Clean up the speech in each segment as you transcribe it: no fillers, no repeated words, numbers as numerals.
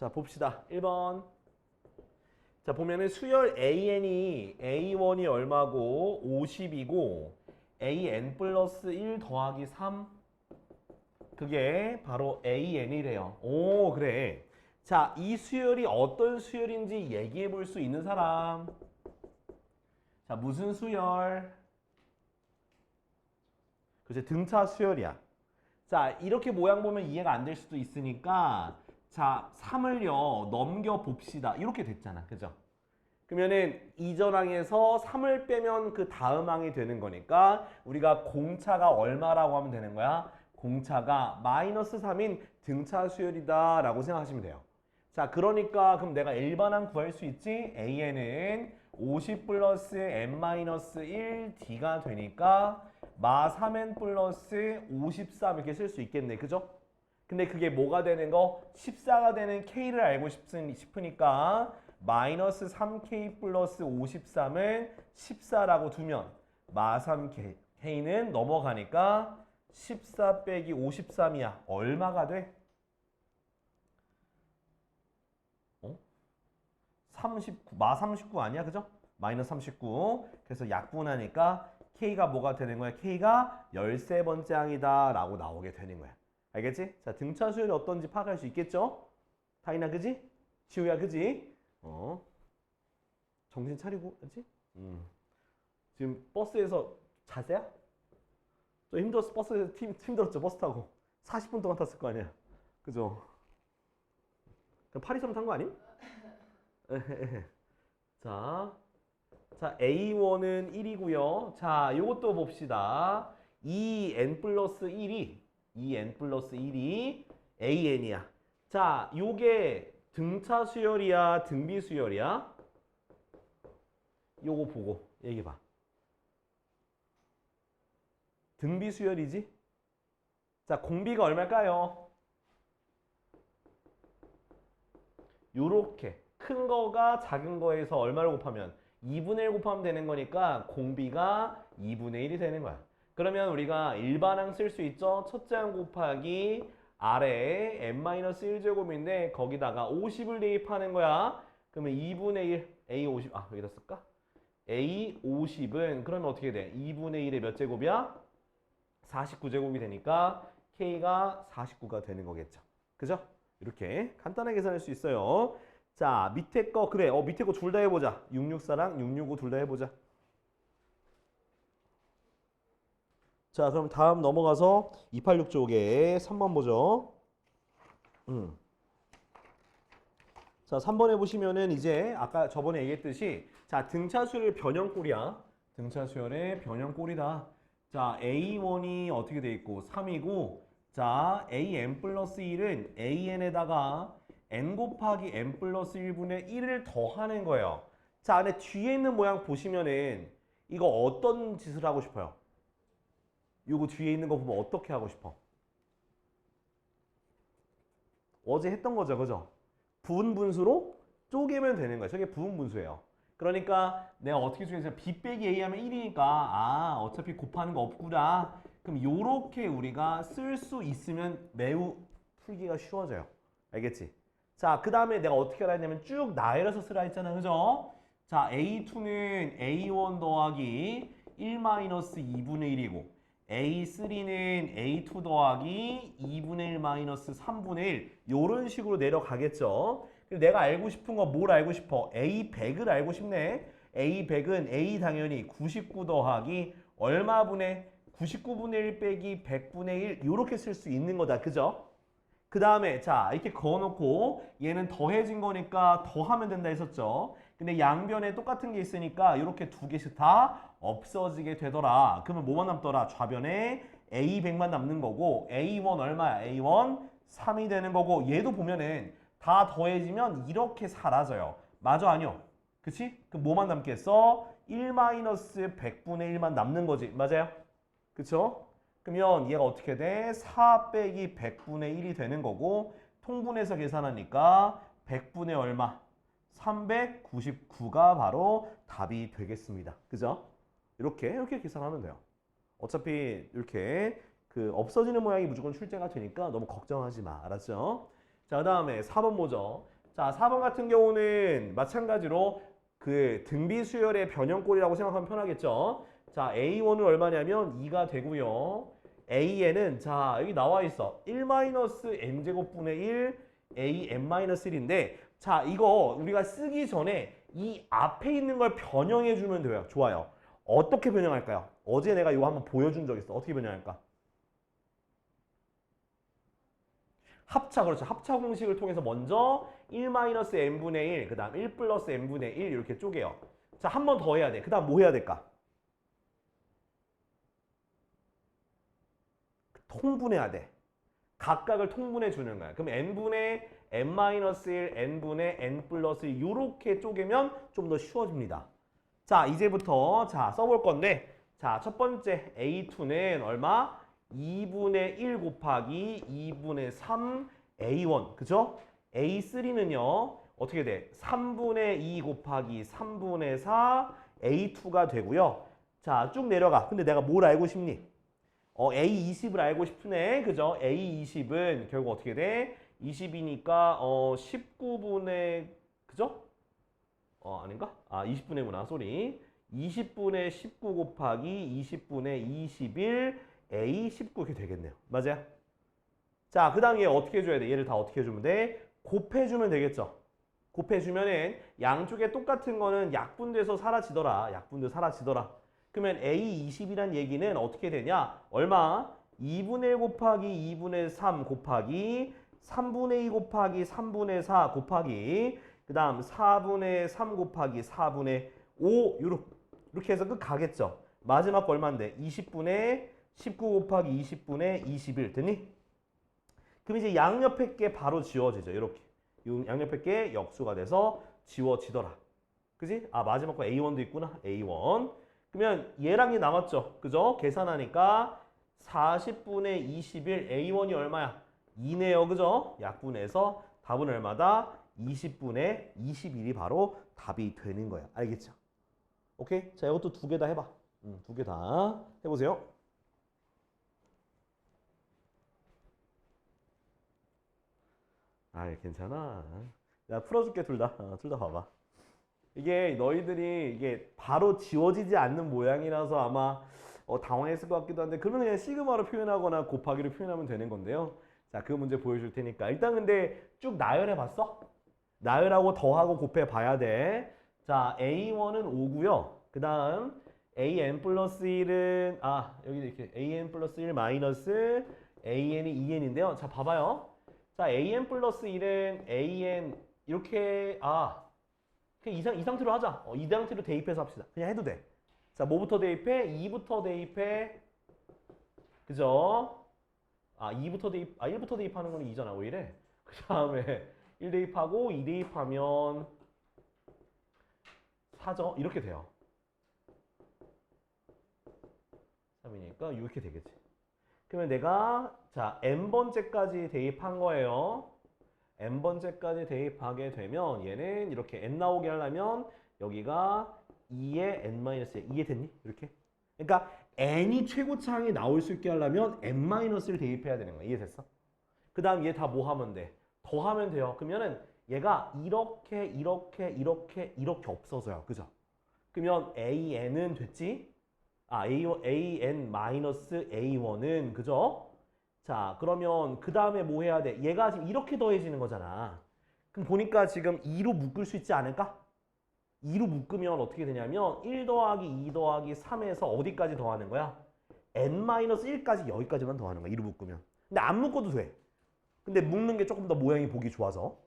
자, 봅시다. 1번. 자, 보면은 수열 A1이 얼마고 50이고 AN 플러스 1 더하기 3 그게 바로 AN이래요. 오, 그래. 자, 이 수열이 어떤 수열인지 얘기해 볼 수 있는 사람. 자, 무슨 수열? 그치, 등차 수열이야. 자, 이렇게 모양 보면 이해가 안 될 수도 있으니까 자, 3을요 넘겨 봅시다. 이렇게 됐잖아. 그죠? 그러면은 이전 항에서 3을 빼면 그 다음 항이 되는 거니까 우리가 공차가 얼마라고 하면 되는 거야? 공차가 마이너스 3인 등차 수열이다 라고 생각하시면 돼요. 자, 그러니까 그럼 내가 일반항 구할 수 있지? AN은 50 플러스 n-1 D가 되니까 마 3n 플러스 53 이렇게 쓸 수 있겠네. 그죠? 근데 그게 뭐가 되는 거? 14가 되는 K를 알고 싶으니까 마이너스 3K 플러스 53을 14라고 두면 마 3K는 넘어가니까 14 빼기 53이야. 얼마가 돼? 39, 마 39 아니야? 그죠? 마이너스 39. 그래서 약분하니까 K가 뭐가 되는 거야? K가 13번째 항이다 라고 나오게 되는 거야. 알겠지? 자, 등차 수열이 어떤지 파악할 수 있겠죠? 타이나 그지? 시우야 그지? 정신 차리고 그지? 지금 버스에서 자세야? 좀 힘들었어. 버스에서 힘들었죠? 버스 타고 40분 동안 탔을 거 아니야. 그죠? 그럼 823 탄 거 아님? 자, A1은 1이고요. 자, 요것도 봅시다. 2n 플러스 1이 AN이야. 자, 요게 등차 수열이야, 등비 수열이야? 요거 보고 얘기해봐. 등비 수열이지? 자, 공비가 얼마일까요? 요렇게 큰 거가 작은 거에서 얼마를 곱하면 2분의 1 곱하면 되는 거니까 공비가 2분의 1이 되는 거야. 그러면 우리가 일반항 쓸 수 있죠? 첫째 항 곱하기 아래에 n-1제곱인데 거기다가 50을 대입하는 거야. 그러면 2분의 1, A50, 여기다 쓸까? A50은 그러면 어떻게 돼? 2분의 1의 몇 제곱이야? 49제곱이 되니까 K가 49가 되는 거겠죠. 그죠? 이렇게 간단하게 계산할 수 있어요. 자, 밑에 거 그래. 밑에 거 둘 다 해보자. 664랑 665 둘 다 해보자. 자, 그럼 다음 넘어가서 286 쪽에 3번 보죠. 자, 3번 해보시면은 이제 아까 저번에 얘기했듯이 자, 등차 수열의 변형꼴이야. 등차 수열의 변형꼴이다. 자, A1이 어떻게 돼 있고 3이고 자, AN 플러스 1은 AN에다가 N 곱하기 N 플러스 1분의 1을 더하는 거예요. 자, 안에 뒤에 있는 모양 보시면은 이거 어떤 짓을 하고 싶어요? 요거 뒤에 있는 거 보면 어떻게 하고 싶어? 어제 했던 거죠, 그죠? 부분 분수로 쪼개면 되는 거예요. 저게 부분 분수예요. 그러니까 내가 어떻게 쪼개서 B 빼기 A 하면 1이니까 어차피 곱하는 거 없구나. 그럼 요렇게 우리가 쓸 수 있으면 매우 풀기가 쉬워져요. 알겠지? 자, 그 다음에 내가 어떻게 하라 했냐면 쭉 나열해서 쓰라 했잖아, 그죠? 자, A2는 A1 더하기 1-2분의 1이고 A3는 A2 더하기 2분의 1 마이너스 3분의 1 요런 식으로 내려가겠죠. 내가 알고 싶은 거 뭘 알고 싶어? A100을 알고 싶네. A100은 A 당연히 99 더하기 얼마분의 99분의 1 빼기 100분의 1 요렇게 쓸 수 있는 거다. 그죠? 그 다음에 자 이렇게 그어놓고 얘는 더해진 거니까 더하면 된다 했었죠. 근데 양변에 똑같은 게 있으니까 이렇게 두 개씩 다 없어지게 되더라. 그러면 뭐만 남더라? 좌변에 A100만 남는 거고 A1 얼마야? A1 3이 되는 거고 얘도 보면은 다 더해지면 이렇게 사라져요. 맞아 아니요? 그치? 그럼 뭐만 남겠어? 1-100분의 1만 남는 거지. 맞아요? 그쵸? 그러면 얘가 어떻게 돼? 4 빼기 100분의 1이 되는 거고 통분해서 계산하니까 100분의 얼마? 399가 바로 답이 되겠습니다. 그죠? 이렇게 계산하면 돼요. 어차피 이렇게 그 없어지는 모양이 무조건 출제가 되니까 너무 걱정하지 마. 알았죠? 자, 그 다음에 4번 보죠. 자, 4번 같은 경우는 마찬가지로 그 등비 수열의 변형꼴이라고 생각하면 편하겠죠. 자, A1은 얼마냐면 2가 되고요. AN은 자, 여기 나와 있어. 1-n제곱분의 1 AN-1인데 자, 이거 우리가 쓰기 전에 이 앞에 있는 걸 변형해 주면 돼요. 좋아요. 어떻게 변형할까요? 어제 내가 이거 한번 보여준 적 있어. 어떻게 변형할까? 합차, 그렇죠. 합차 공식을 통해서 먼저 1-n분의 1, 그 다음 1 플러스 n분의 1 이렇게 쪼개요. 자, 한 번 더 해야 돼. 그 다음 뭐 해야 될까? 통분해야 돼. 각각을 통분해 주는 거야. 그럼 n분의 n-1, n분의 n 플러스 1 이렇게 쪼개면 좀 더 쉬워집니다. 자, 이제부터 자 써볼 건데 자, 첫 번째 A2는 얼마? 2분의 1 곱하기 2분의 3 A1 그죠? A3는요 어떻게 돼? 3분의 2 곱하기 3분의 4 A2가 되고요. 자, 쭉 내려가. 근데 내가 뭘 알고 싶니? A20을 알고 싶으네. 그죠? A20은 결국 어떻게 돼? 20이니까 19분의 그죠? 아닌가? 20분의구나. 쏘리. 20분의 19 곱하기 20분의 21 A19 이렇게 되겠네요. 맞아요? 자, 그 다음에 어떻게 해줘야 돼? 얘를 다 어떻게 해주면 돼? 곱해주면 되겠죠? 곱해주면은 양쪽에 똑같은 거는 약분돼서 사라지더라. 약분돼 사라지더라. 그러면 A20이란 얘기는 어떻게 되냐? 얼마? 2분의 1 곱하기 2분의 3 곱하기 3분의 2 곱하기 3분의 4 곱하기 그 다음 4분의 3 곱하기 4분의 5 이렇게 해서 끝 가겠죠? 마지막 거 얼마인데? 20분의 19 곱하기 20분의 21 되니? 그럼 이제 양옆에 게 바로 지워지죠. 이렇게. 양옆에 게 역수가 돼서 지워지더라. 그지? 마지막 거 A1도 있구나. A1. 그러면 얘랑 얘 남았죠. 그죠? 계산하니까 40분의 21 A1이 얼마야? 2네요. 그죠? 약분해서 답은 얼마다? 20분의 21이 바로 답이 되는 거야. 알겠죠? 오케이? 자, 이것도 두 개 다 해봐. 두 개 다 해보세요. 괜찮아. 야, 풀어줄게, 둘 다. 둘 다 봐봐. 이게 너희들이 이게 바로 지워지지 않는 모양이라서 아마 당황했을 것 같기도 한데 그러면 그냥 시그마로 표현하거나 곱하기로 표현하면 되는 건데요. 자, 그 문제 보여줄 테니까 일단 근데 쭉 나열해 봤어? 나열하고 더하고 곱해 봐야 돼. 자, A1은 5고요. 그 다음 AN 플러스 1은 여기 이렇게 AN 플러스 1 마이너스 AN이 2N인데요. 자, 봐봐요. 자, AN 플러스 1은 AN 이렇게 그냥 이 상태로 하자. 이 상태로 대입해서 합시다. 그냥 해도 돼. 자, 뭐부터 대입해? 2부터 대입해. 그죠? 1부터 대입하는 거는 2잖아. 왜 이래? 그 다음에 1 대입하고 2 대입하면 4죠? 이렇게 돼요. 3이니까 이렇게 되겠지. 그러면 내가 자 n번째까지 대입한 거예요. n번째까지 대입하게 되면 얘는 이렇게 n 나오게 하려면 여기가 2의 n-1 이해됐니? 이렇게. 그러니까 n이 최고차항이 나올 수 있게 하려면 n-를 대입해야 되는 거야. 이해됐어? 그 다음 얘 다 뭐 하면 돼? 더하면 돼요. 그러면은 얘가 이렇게 없어져요. 그죠? 그러면 AN은 됐지? AN-A1은 그죠? 자, 그러면 그 다음에 뭐 해야 돼? 얘가 지금 이렇게 더해지는 거잖아. 그럼 보니까 지금 2로 묶을 수 있지 않을까? 2로 묶으면 어떻게 되냐면 1 더하기 2 더하기 3에서 어디까지 더하는 거야? n-1까지 여기까지만 더하는 거야. 2로 묶으면. 근데 안 묶어도 돼. 근데 묶는 게 조금 더 모양이 보기 좋아서.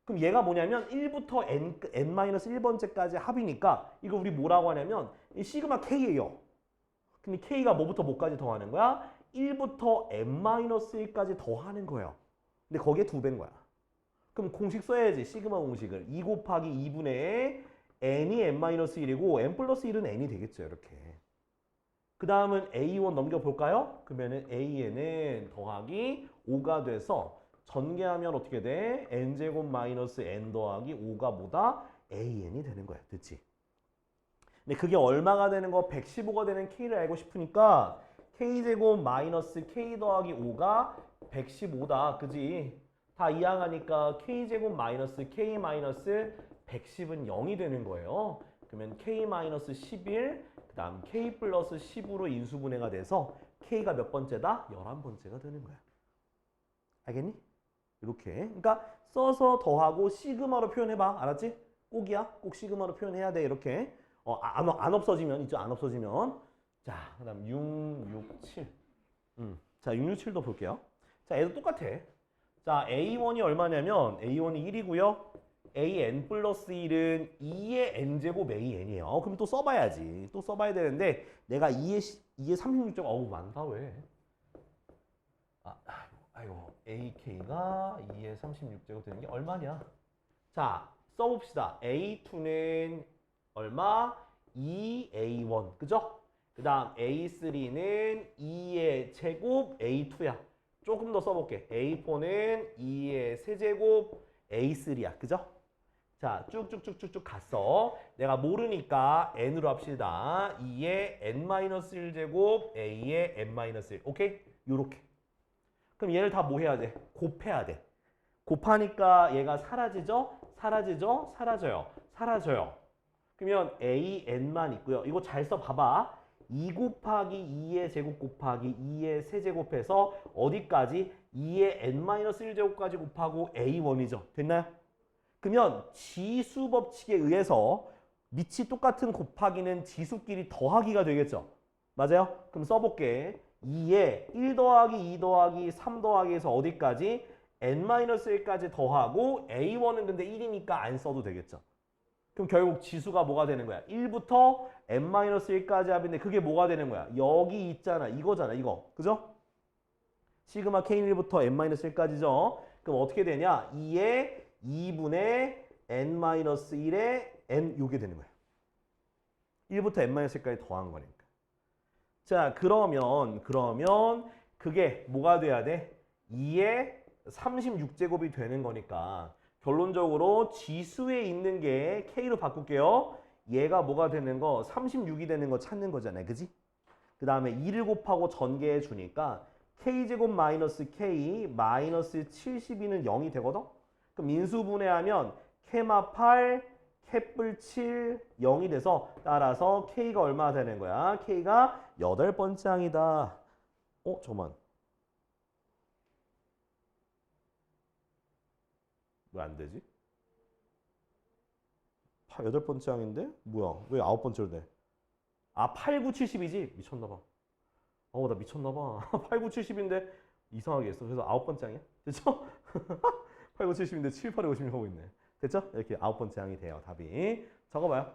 그럼 얘가 뭐냐면 1부터 n-1번째까지 합이니까 이거 우리 뭐라고 하냐면 이 시그마 K예요. 근데 K가 뭐부터 뭐까지 더하는 거야? 1부터 n-1까지 더하는 거예요. 근데 거기에 2배인 거야. 그럼 공식 써야지. 시그마 공식을. 2 곱하기 2분의 n이 n-1이고 n 플러스 1은 n이 되겠죠. 이렇게. 그 다음은 A1 넘겨볼까요? 그러면은 AN은 더하기 5가 돼서 전개하면 어떻게 돼? n제곱 마이너스 n 더하기 5가 뭐다? AN이 되는 거야. 됐지? 근데 그게 얼마가 되는 거? 115가 되는 K를 알고 싶으니까 K제곱 마이너스 K 더하기 5가 115다. 그지? 다 이항하니까 k제곱 마이너스 k 마이너스 110은 0이 되는 거예요. 그러면 k 마이너스 11, 그 다음 k 플러스 10으로 인수분해가 돼서 k가 몇 번째다? 11번째가 되는 거야. 알겠니? 이렇게. 그러니까 써서 더하고 시그마로 표현해봐. 알았지? 꼭이야. 꼭 시그마로 표현해야 돼. 이렇게. 안 없어지면, 있죠? 안 없어지면. 자, 그 다음 6, 6, 7. 자, 6, 6, 7도 볼게요. 자, 얘도 똑같아. 자, A1이 얼마냐면 A1이 1이고요. AN 플러스 1은 2의 N제곱 AN이에요. 그럼 또 써봐야지. 또 써봐야 되는데 내가 2의 36제곱 어우 많다 왜? 아이고 AK가 2의 36제곱 되는 게 얼마냐? 자, 써봅시다. A2는 얼마? 2A1 그죠? 그 다음 A3는 2의 제곱 A2야. 조금 더 써볼게. A4는 2의 세제곱 A3야. 그죠? 자, 쭉쭉쭉쭉쭉 갔어. 내가 모르니까 n으로 합시다. 2의 n-1제곱 a의 n-1. 오케이? 요렇게. 그럼 얘를 다 뭐 해야 돼? 곱해야 돼. 곱하니까 얘가 사라지죠? 사라지죠? 사라져요. 사라져요. 그러면 an만 있고요. 이거 잘 써봐봐. 2 곱하기 2의 제곱 곱하기 2의 세제곱해서 어디까지? 2의 n-1제곱까지 곱하고 a1이죠. 됐나요? 그러면 지수 법칙에 의해서 밑이 똑같은 곱하기는 지수끼리 더하기가 되겠죠. 맞아요? 그럼 써볼게. 2에 1 더하기 2 더하기 3 더하기에서 어디까지? n-1까지 더하고 a1은 근데 1이니까 안 써도 되겠죠. 그럼 결국 지수가 뭐가 되는 거야? 1부터 n-1까지 합인데 그게 뭐가 되는 거야? 여기 있잖아. 이거잖아. 이거. 그죠? 시그마 K는 1부터 n-1까지죠. 그럼 어떻게 되냐? 2에 2분의 n-1의 n 요게 되는 거야. 1부터 n-1까지 더한 거니까. 자, 그러면 그게 뭐가 돼야 돼? 2의 36제곱이 되는 거니까 결론적으로 지수에 있는 게 K로 바꿀게요. 얘가 뭐가 되는 거? 36이 되는 거 찾는 거잖아요. 그지? 그 다음에 2를 곱하고 전개해 주니까 K제곱 마이너스 K 마이너스 72는 0이 되거든? 그럼 인수분해하면 캐마 8, 캡뿔 7, 0이 돼서 따라서 K가 얼마 되는 거야? K가 8번째 항이다. 잠깐만. 왜 안 되지? 8번째 항인데? 뭐야? 왜 9번째로 돼? 8, 9, 70이지? 미쳤나봐. 나 미쳤나봐. 8, 9, 70인데 이상하게 했어. 그래서 9번째 항이야? 됐죠? 8, 9, 70인데 7, 8, 56 하고 있네. 됐죠? 이렇게 9번째 항이 돼요. 답이. 적어봐요.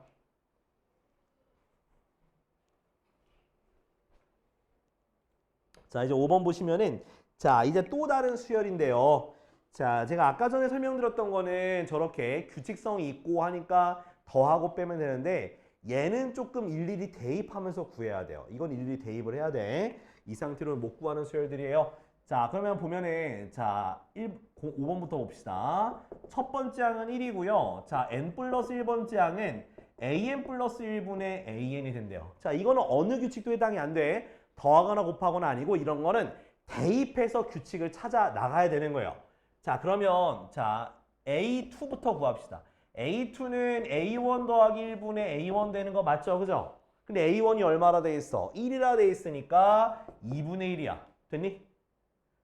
자, 이제 5번 보시면은 자, 이제 또 다른 수열인데요. 자, 제가 아까 전에 설명드렸던 거는 저렇게 규칙성이 있고 하니까 더하고 빼면 되는데 얘는 조금 일일이 대입하면서 구해야 돼요. 이건 일일이 대입을 해야 돼. 이 상태로는 못 구하는 수열들이에요. 자, 그러면 보면은 자, 5번부터 봅시다. 첫 번째 항은 1이고요. 자, n 플러스 1번째 항은 an 플러스 1분의 an이 된대요. 자, 이거는 어느 규칙도 해당이 안 돼. 더하거나 곱하거나 아니고 이런 거는 대입해서 규칙을 찾아 나가야 되는 거예요. 자, 그러면 자 A2부터 구합시다. A2는 A1 더하기 1분의 A1 되는 거 맞죠? 그죠? 근데 A1이 얼마나 돼 있어? 1이라 돼 있으니까 2분의 1이야. 됐니?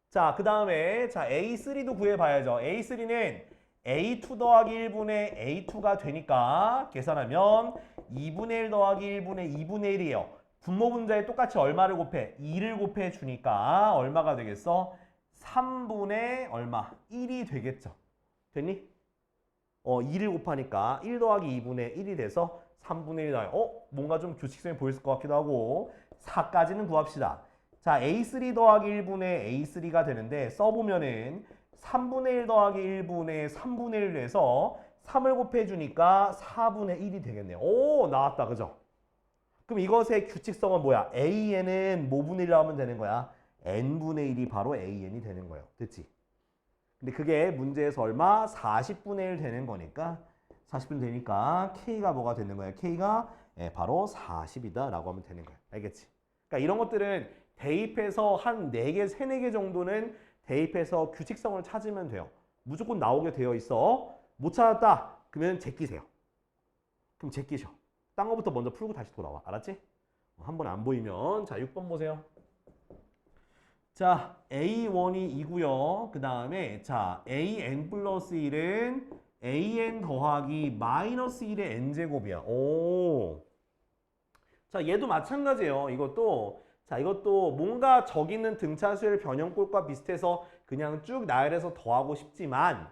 자, 그 다음에 자 A3도 구해봐야죠. A3는 A2 더하기 1분의 A2가 되니까 계산하면 2분의 1 더하기 1분의 2분의 1이에요. 분모 분자에 똑같이 얼마를 곱해? 2를 곱해 주니까 얼마가 되겠어? 3분의 얼마? 1이 되겠죠. 됐니? 2를 곱하니까 1 더하기 2분의 1이 돼서 3분의 1 나와요. 뭔가 좀 규칙성이 보였을 것 같기도 하고 4까지는 구합시다. 자, A3 더하기 1분의 A3가 되는데 써보면은 3분의 1 더하기 1분의 3분의 1로 해서 3을 곱해주니까 4분의 1이 되겠네요. 오, 나왔다. 그죠? 그럼 이것의 규칙성은 뭐야? AN은 뭐 분의 1이라고 하면 되는 거야? n분의 1이 바로 AN이 되는 거예요. 됐지? 근데 그게 문제에서 얼마? 40분의 1 되는 거니까 40분 되니까 K가 뭐가 되는 거야? K가 바로 40이다 라고 하면 되는 거야. 알겠지? 그러니까 이런 것들은 대입해서 한 4개, 3, 4개 정도는 대입해서 규칙성을 찾으면 돼요. 무조건 나오게 되어 있어. 못 찾았다. 그러면 제끼세요. 그럼 제끼셔. 딴 거부터 먼저 풀고 다시 돌아와. 알았지? 한 번 안 보이면 자 6번 보세요. 자 A1이 2고요. 그 다음에 자 AN 플러스 1은 AN 더하기 마이너스 1의 N제곱이야. 오. 자 얘도 마찬가지예요. 이것도 뭔가 저기 있는 등차수열 변형꼴과 비슷해서 그냥 쭉 나열해서 더하고 싶지만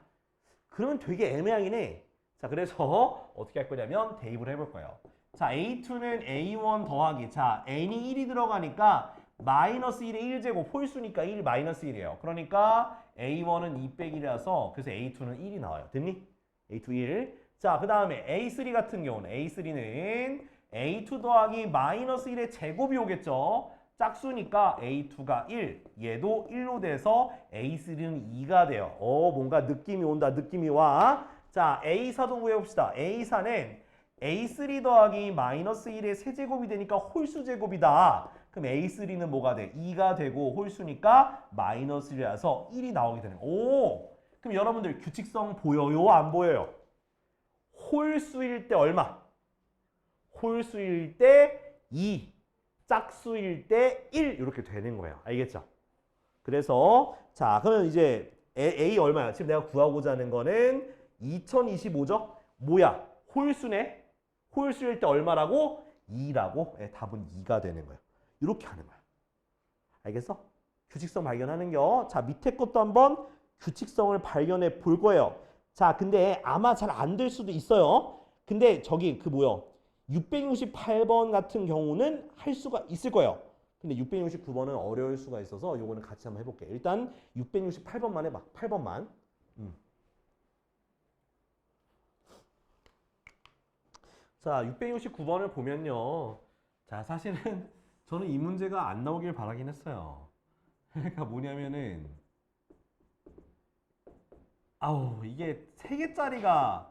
그러면 되게 애매하긴 해. 자 그래서 어떻게 할 거냐면 대입을 해볼 거예요. 자 A2는 A1 더하기 자 N이 1이 들어가니까 마이너스 1의 1제곱 홀수니까 1 마이너스 1이에요. 그러니까 A1은 2 빼기 1이라서 그래서 A2는 1이 나와요. 됐니? A2 1. 자 그 다음에 A3 같은 경우는 A3는 A2 더하기 마이너스 1의 제곱이 오겠죠. 짝수니까 A2가 1, 얘도 1로 돼서 A3는 2가 돼요. 뭔가 느낌이 온다, 느낌이 와. 자, A4도 구해봅시다. A4는 A3 더하기 마이너스 1의 세제곱이 되니까 홀수 제곱이다. 그럼 A3는 뭐가 돼? 2가 되고 홀수니까 마이너스 1이라서 1이 나오게 되는 거예요. 오! 그럼 여러분들 규칙성 보여요? 안 보여요? 홀수일 때 얼마? 홀수일 때 2. 짝수일 때 1 이렇게 되는 거예요. 알겠죠? 그래서 자 그러면 이제 A 얼마야? 지금 내가 구하고자 하는 거는 2025죠? 뭐야? 홀수네? 홀수일 때 얼마라고? 2라고? 답은 2가 되는 거예요. 이렇게 하는 거야. 알겠어? 규칙성 발견하는 겨. 자 밑에 것도 한번 규칙성을 발견해 볼 거예요. 자 근데 아마 잘 안 될 수도 있어요. 근데 저기 668번 같은 경우는 할 수가 있을 거예요. 근데 669번은 어려울 수가 있어서 요거는 같이 한번 해볼게. 일단 668번만 해봐. 8번만. 자 669번을 보면요. 자 사실은 저는 이 문제가 안 나오길 바라긴 했어요. 그러니까 뭐냐면은 아우 이게 3개짜리가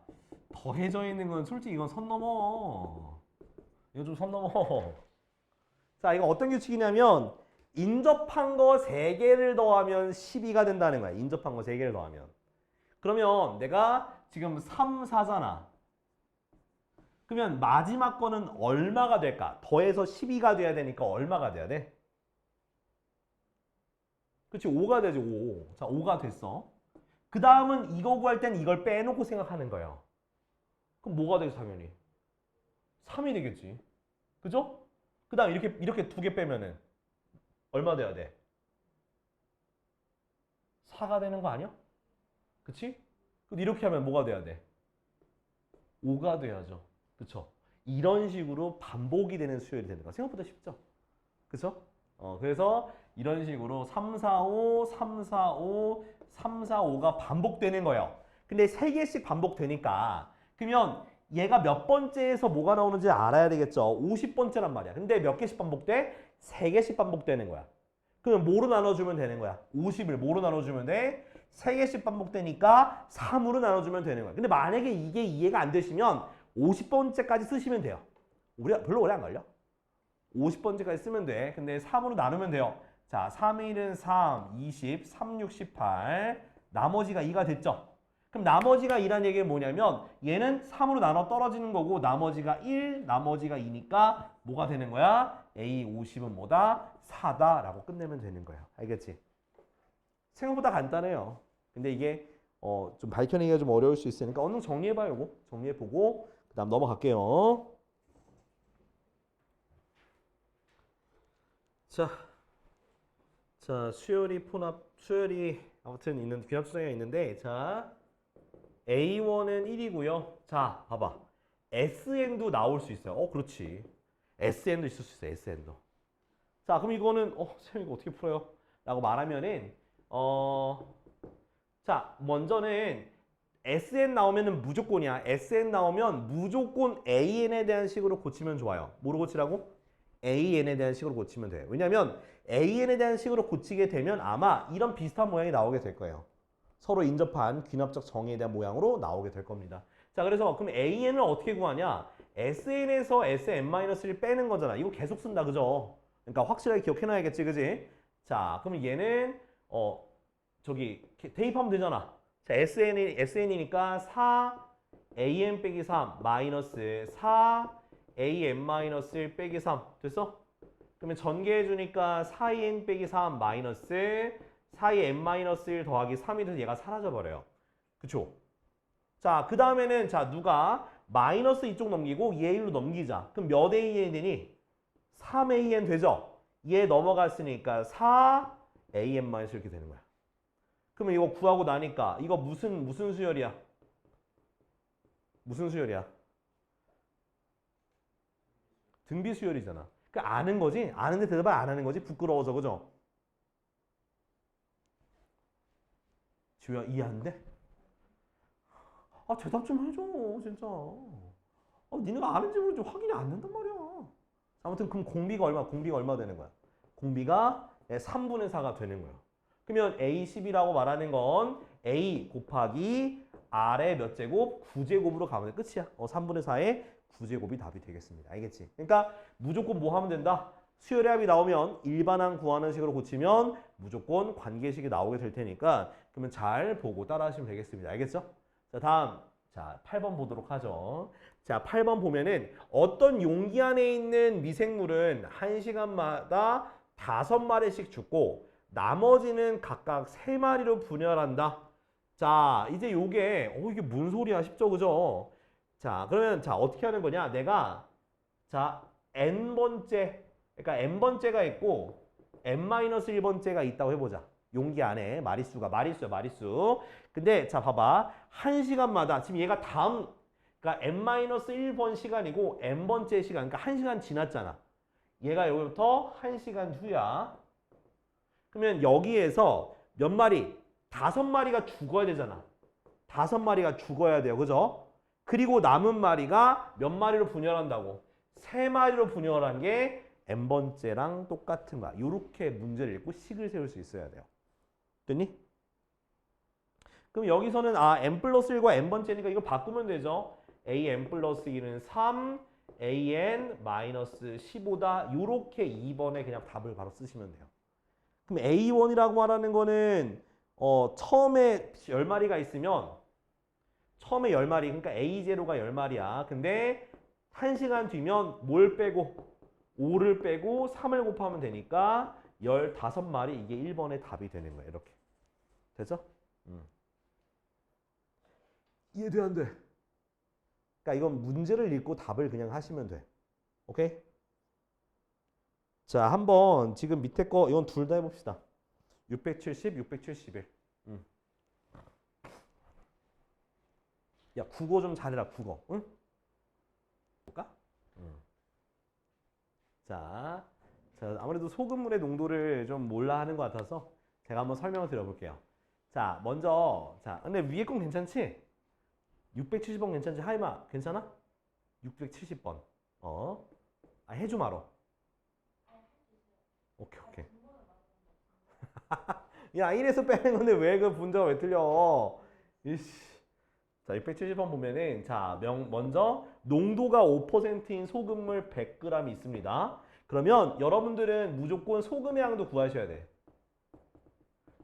더해져 있는 건 솔직히 이건 선 넘어. 이거 좀 선 넘어. 자, 이거 어떤 규칙이냐면 인접한 거 3개를 더하면 12가 된다는 거야. 인접한 거 3개를 더하면. 그러면 내가 지금 3, 4잖아. 그러면 마지막 거는 얼마가 될까? 더해서 12가 돼야 되니까 얼마가 돼야 돼? 그렇지, 5가 되지, 5. 자, 5가 됐어. 그 다음은 이거 구할 땐 이걸 빼놓고 생각하는 거예요. 그럼 뭐가 되겠어, 당연히? 3이 되겠지. 그죠? 그 다음 이렇게 2개 빼면은 얼마 돼야 돼? 4가 되는 거 아니야? 그치? 근데 이렇게 하면 뭐가 돼야 돼? 5가 돼야죠. 그쵸? 이런 식으로 반복이 되는 수열이 되는 거. 생각보다 쉽죠? 그쵸? 그래서 이런 식으로 3, 4, 5, 3, 4, 5, 3, 4, 5가 반복되는 거예요. 근데 3개씩 반복되니까 그러면 얘가 몇 번째에서 뭐가 나오는지 알아야 되겠죠. 50번째란 말이야. 근데 몇 개씩 반복돼? 3개씩 반복되는 거야. 그러면 뭐로 나눠주면 되는 거야? 50을 뭐로 나눠주면 돼? 3개씩 반복되니까 3으로 나눠주면 되는 거야. 근데 만약에 이게 이해가 안 되시면 50번째까지 쓰시면 돼요. 별로 오래 안 걸려. 50번째까지 쓰면 돼. 근데 3으로 나누면 돼요. 자, 3, 1은 3, 20, 3, 6, 18. 나머지가 2가 됐죠? 그럼 나머지가 2란 얘기는 뭐냐면 얘는 3으로 나눠 떨어지는 거고 나머지가 1, 나머지가 2니까 뭐가 되는 거야? A 50은 뭐다? 4다 라고 끝내면 되는 거예요. 알겠지? 생각보다 간단해요. 근데 이게 좀 밝혀내기가 좀 어려울 수 있으니까 어느 정도 정리해봐요. 이거. 정리해보고 그 다음 넘어갈게요. 자, 수열이 아무튼 있는 귀납수정이 있는데 자 A1은 1이고요. 자, 봐봐. SN도 나올 수 있어요. 그렇지. SN도 있을 수 있어요. SN도. 자, 그럼 이거는 쌤 이거 어떻게 풀어요? 라고 말하면은 자, 먼저는 SN 나오면은 무조건이야. SN 나오면 무조건 AN에 대한 식으로 고치면 좋아요. 뭐로 고치라고? AN에 대한 식으로 고치면 돼요. 왜냐면 AN에 대한 식으로 고치게 되면 아마 이런 비슷한 모양이 나오게 될 거예요. 서로 인접한 귀납적 정의에 대한 모양으로 나오게 될 겁니다. 자, 그래서 그럼 AN을 어떻게 구하냐? SN에서 SN-1를 빼는 거잖아. 이거 계속 쓴다, 그죠? 그러니까 확실하게 기억해놔야겠지, 그지? 자, 그럼 얘는 저기 대입하면 되잖아. 자, SN이니까 4am 빼기 3 마이너스 4am 마이너스 1 빼기 3 됐어? 그러면 전개해주니까 4n 빼기 3 마이너스 4m 마이너스 1 더하기 3이 돼서 얘가 사라져버려요. 그쵸? 자, 그 다음에는 자 누가 마이너스 이쪽 넘기고 얘 1로 넘기자. 그럼 몇 an 되니? 3an 되죠? 얘 넘어갔으니까 4am 마이너스 이렇게 되는 거야. 그러면 이거 구하고 나니까 이거 무슨 수열이야? 무슨 수열이야? 등비 수열이잖아. 그러니까 아는 거지? 아는데 대답을 안 하는 거지? 부끄러워서 그죠? 지우야 이해 안 돼? 아 대답 좀 해줘 진짜. 니네가 아는지 모르지 확인이 안 된단 말이야. 아무튼 그럼 공비가 얼마 되는 거야? 공비가 3분의 4가 되는 거야. 그러면 A10이라고 말하는 건 A 곱하기 R의 몇 제곱? 9제곱으로 가면 돼. 끝이야. 3분의 4의 9제곱이 답이 되겠습니다. 알겠지? 그러니까 무조건 뭐 하면 된다? 수열의 합이 나오면 일반항 구하는 식으로 고치면 무조건 관계식이 나오게 될 테니까 그러면 잘 보고 따라 하시면 되겠습니다. 알겠죠? 자, 다음. 자, 8번 보도록 하죠. 자, 8번 보면은 어떤 용기 안에 있는 미생물은 1시간마다 5마리씩 죽고 나머지는 각각 3마리로 분열한다. 자, 이제 요게 이게 뭔 소리야 싶죠? 그죠? 자, 그러면 자, 어떻게 하는 거냐? 내가 자, n번째 그러니까 n번째가 있고 n-1번째가 있다고 해보자. 용기 안에 마리수야, 마리수. 근데 자, 봐봐. 1시간마다 지금 얘가 그러니까 n-1번 시간이고 n번째 시간, 그러니까 1시간 지났잖아. 얘가 여기부터 1시간 후야. 그러면 여기에서 몇 마리? 5마리가 죽어야 되잖아. 5마리가 죽어야 돼요. 그죠? 그리고 남은 마리가 몇 마리로 분열한다고? 3마리로 분열한 게 n번째랑 똑같은 거야. 이렇게 문제를 읽고 식을 세울 수 있어야 돼요. 됐니? 그럼 여기서는 n 플러스 1과 n번째니까 이거 바꾸면 되죠. an 플러스 1은 3, an 마이너스 15다. 이렇게 2번에 그냥 답을 바로 쓰시면 돼요. 그럼 A1이라고 말하는 거는 처음에 10마리가 있으면 처음에 10마리, 그러니까 A0가 10마리야. 근데 1시간 뒤면 뭘 빼고 5를 빼고 3을 곱하면 되니까 15마리, 이게 1번의 답이 되는 거예요. 이렇게. 되죠? 이해돼 안 돼? 그러니까 이건 문제를 읽고 답을 그냥 하시면 돼. 오케이? 자, 한번 지금 밑에 거 이건 둘 다 해봅시다. 670, 671. 야, 국어 좀 잘해라, 국어. 응? 볼까? 자, 아무래도 소금물의 농도를 좀 몰라 하는 것 같아서 제가 한번 설명을 드려볼게요. 자, 먼저, 자, 근데 위에 건 괜찮지? 670번 괜찮지? 하이마, 괜찮아? 670번. 해주 마로. 오케이. 야, 1에서 빼는 건데 왜 그 분자가 왜 틀려? 이씨. 자, 670번 보면은 자, 먼저 농도가 5%인 소금물 100g이 있습니다. 그러면 여러분들은 무조건 소금의 양도 구하셔야 돼.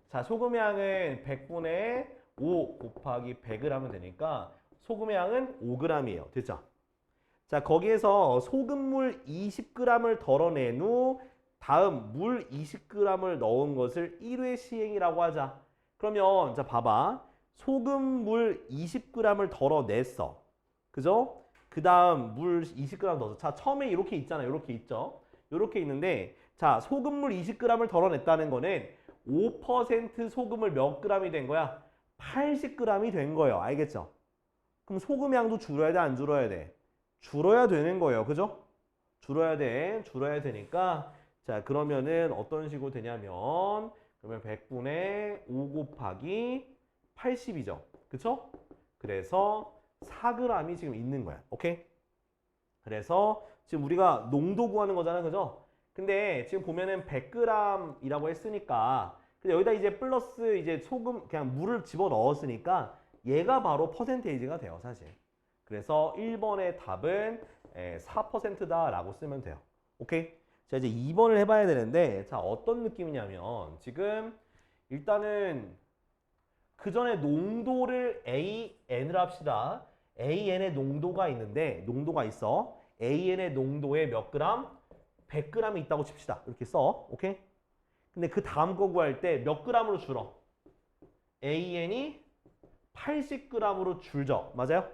자, 소금의 양은 100분의 5 곱하기 100을 하면 되니까 소금의 양은 5g이에요. 됐죠? 자, 거기에서 소금물 20g을 덜어낸 후 다음 물 20g을 넣은 것을 1회 시행이라고 하자. 그러면 자, 봐봐. 소금물 20g을 덜어냈어. 그죠? 그 다음 물 20g 넣어서. 자, 처음에 이렇게 있잖아. 이렇게 있죠? 이렇게 있는데 자, 소금물 20g을 덜어냈다는 거는 5% 소금을 몇 g이 된 거야? 80g이 된 거예요. 알겠죠? 그럼 소금 양도 줄어야 돼? 안 줄어야 돼? 줄어야 되는 거예요. 그죠? 줄어야 돼. 줄어야 되니까 자, 그러면은 어떤 식으로 되냐면 그러면 100분의 5 곱하기 80이죠. 그쵸? 그래서 4g이 지금 있는 거야. 오케이? 그래서 지금 우리가 농도 구하는 거잖아. 그죠? 근데 지금 보면은 100g이라고 했으니까 근데 여기다 이제 플러스 이제 소금 그냥 물을 집어 넣었으니까 얘가 바로 퍼센테이지가 돼요. 사실. 그래서 1번의 답은 4%다라고 쓰면 돼요. 오케이? 자, 이제 2번을 해봐야 되는데 자, 어떤 느낌이냐면 지금 일단은 그 전에 농도를 AN을 합시다. AN의 농도가 있는데 농도가 있어. AN의 농도에 몇 그램? 100g이 있다고 칩시다. 이렇게 써. 오케이? 근데 그 다음 거 구할 때 몇 g으로 줄어? AN이 80g으로 줄죠. 맞아요?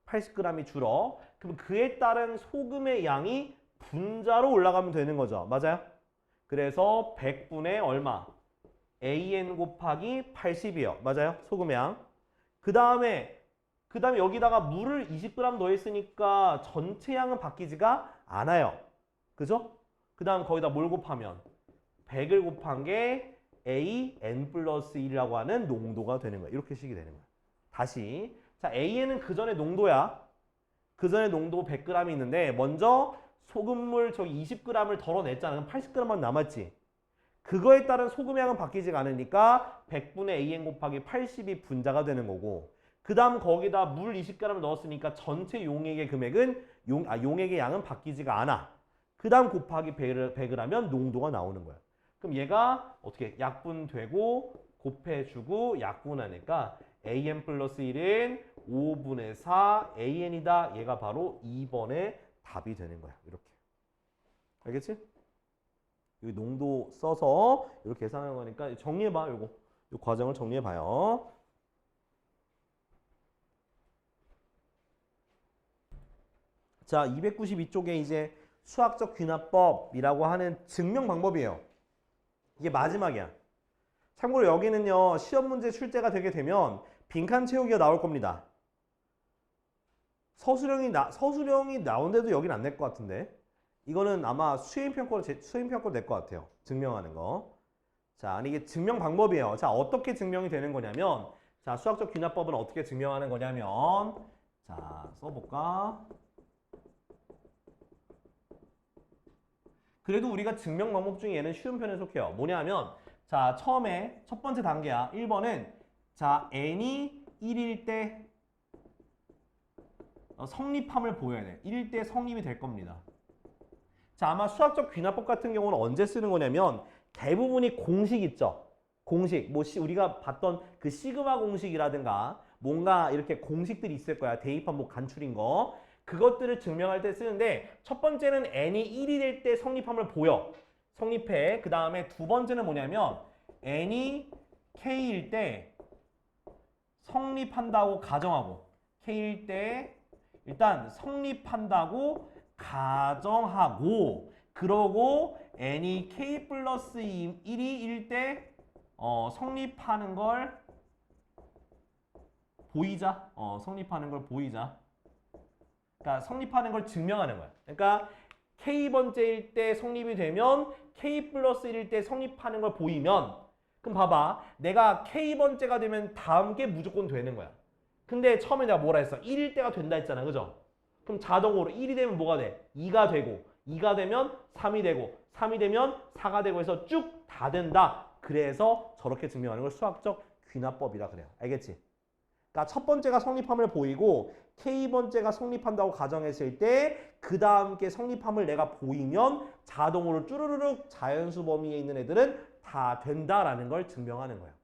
80g이 줄어. 그럼 그에 따른 소금의 양이 분자로 올라가면 되는 거죠. 맞아요? 그래서 100분의 얼마? AN 곱하기 80이요. 맞아요? 소금의 양. 그 다음에 여기다가 물을 20g 더했으니까 전체 양은 바뀌지가 않아요. 그죠? 그 다음 거기다 뭘 곱하면 100을 곱한 게 AN 플러스 1이라고 하는 농도가 되는 거예요. 이렇게 식이 되는 거예요. 다시. 자, AN은 그 전에 농도야. 그 전에 농도 100g이 있는데 먼저 소금물 저기 20g을 덜어냈잖아. 그럼 80g만 남았지. 그거에 따른 소금의 양은 바뀌지가 않으니까 100분의 AN 곱하기 80이 분자가 되는 거고 그 다음 거기다 물 20g을 넣었으니까 전체 용액의 금액은 용액의 양은 바뀌지가 않아. 그 다음 곱하기 100을 하면 농도가 나오는 거야. 그럼 얘가 어떻게 약분되고 곱해주고 약분하니까 AN 플러스 1은 5분의 4 AN이다. 얘가 바로 2번의 답이 되는 거야. 이렇게. 알겠지? 여기 농도 써서 이렇게 계산하는 거니까 정리해봐. 요거. 요 과정을 정리해봐요. 자, 292쪽에 이제 수학적 귀납법이라고 하는 증명 방법이에요. 이게 마지막이야. 참고로 여기는요. 시험 문제 출제가 되게 되면 빈칸 채우기가 나올 겁니다. 서술형이 나온데도 여긴 안 낼 것 같은데. 이거는 아마 수행평가로 낼 것 같아요. 증명하는 거. 자, 이게 증명 방법이에요. 자, 어떻게 증명이 되는 거냐면 자, 수학적 귀납법은 어떻게 증명하는 거냐면 자, 써볼까? 그래도 우리가 증명 방법 중에 얘는 쉬운 편에 속해요. 뭐냐면 자, 처음에 첫 번째 단계야. 1번은 자, n이 1일 때 성립함을 보여야 돼. 1일 때 성립이 될 겁니다. 자, 아마 수학적 귀납법 같은 경우는 언제 쓰는 거냐면 대부분이 공식 있죠. 공식. 뭐 우리가 봤던 그 시그마 공식이라든가 뭔가 이렇게 공식들이 있을 거야. 대입한 뭐 간출인 거. 그것들을 증명할 때 쓰는데 첫 번째는 n이 1이 될 때 성립함을 보여. 성립해. 그 다음에 두 번째는 뭐냐면 n이 k일 때 성립한다고 가정하고 k일 때 일단 성립한다고 가정하고 그러고 n이 k 플러스 1일 때 성립하는 걸 보이자. 성립하는 걸 보이자. 그러니까 성립하는 걸 증명하는 거야. 그러니까 k번째일 때 성립이 되면 k 플러스 1일 때 성립하는 걸 보이면 그럼 봐봐. 내가 k번째가 되면 다음 게 무조건 되는 거야. 근데 처음에 내가 뭐라 했어? 1일 때가 된다 했잖아. 그죠? 그럼 자동으로 1이 되면 뭐가 돼? 2가 되고 2가 되면 3이 되고 3이 되면 4가 되고 해서 쭉 다 된다. 그래서 저렇게 증명하는 걸 수학적 귀납법이라 그래요. 알겠지? 그러니까 첫 번째가 성립함을 보이고 K번째가 성립한다고 가정했을 때 그 다음 게 성립함을 내가 보이면 자동으로 쭈루루룩 자연수 범위에 있는 애들은 다 된다라는 걸 증명하는 거예요.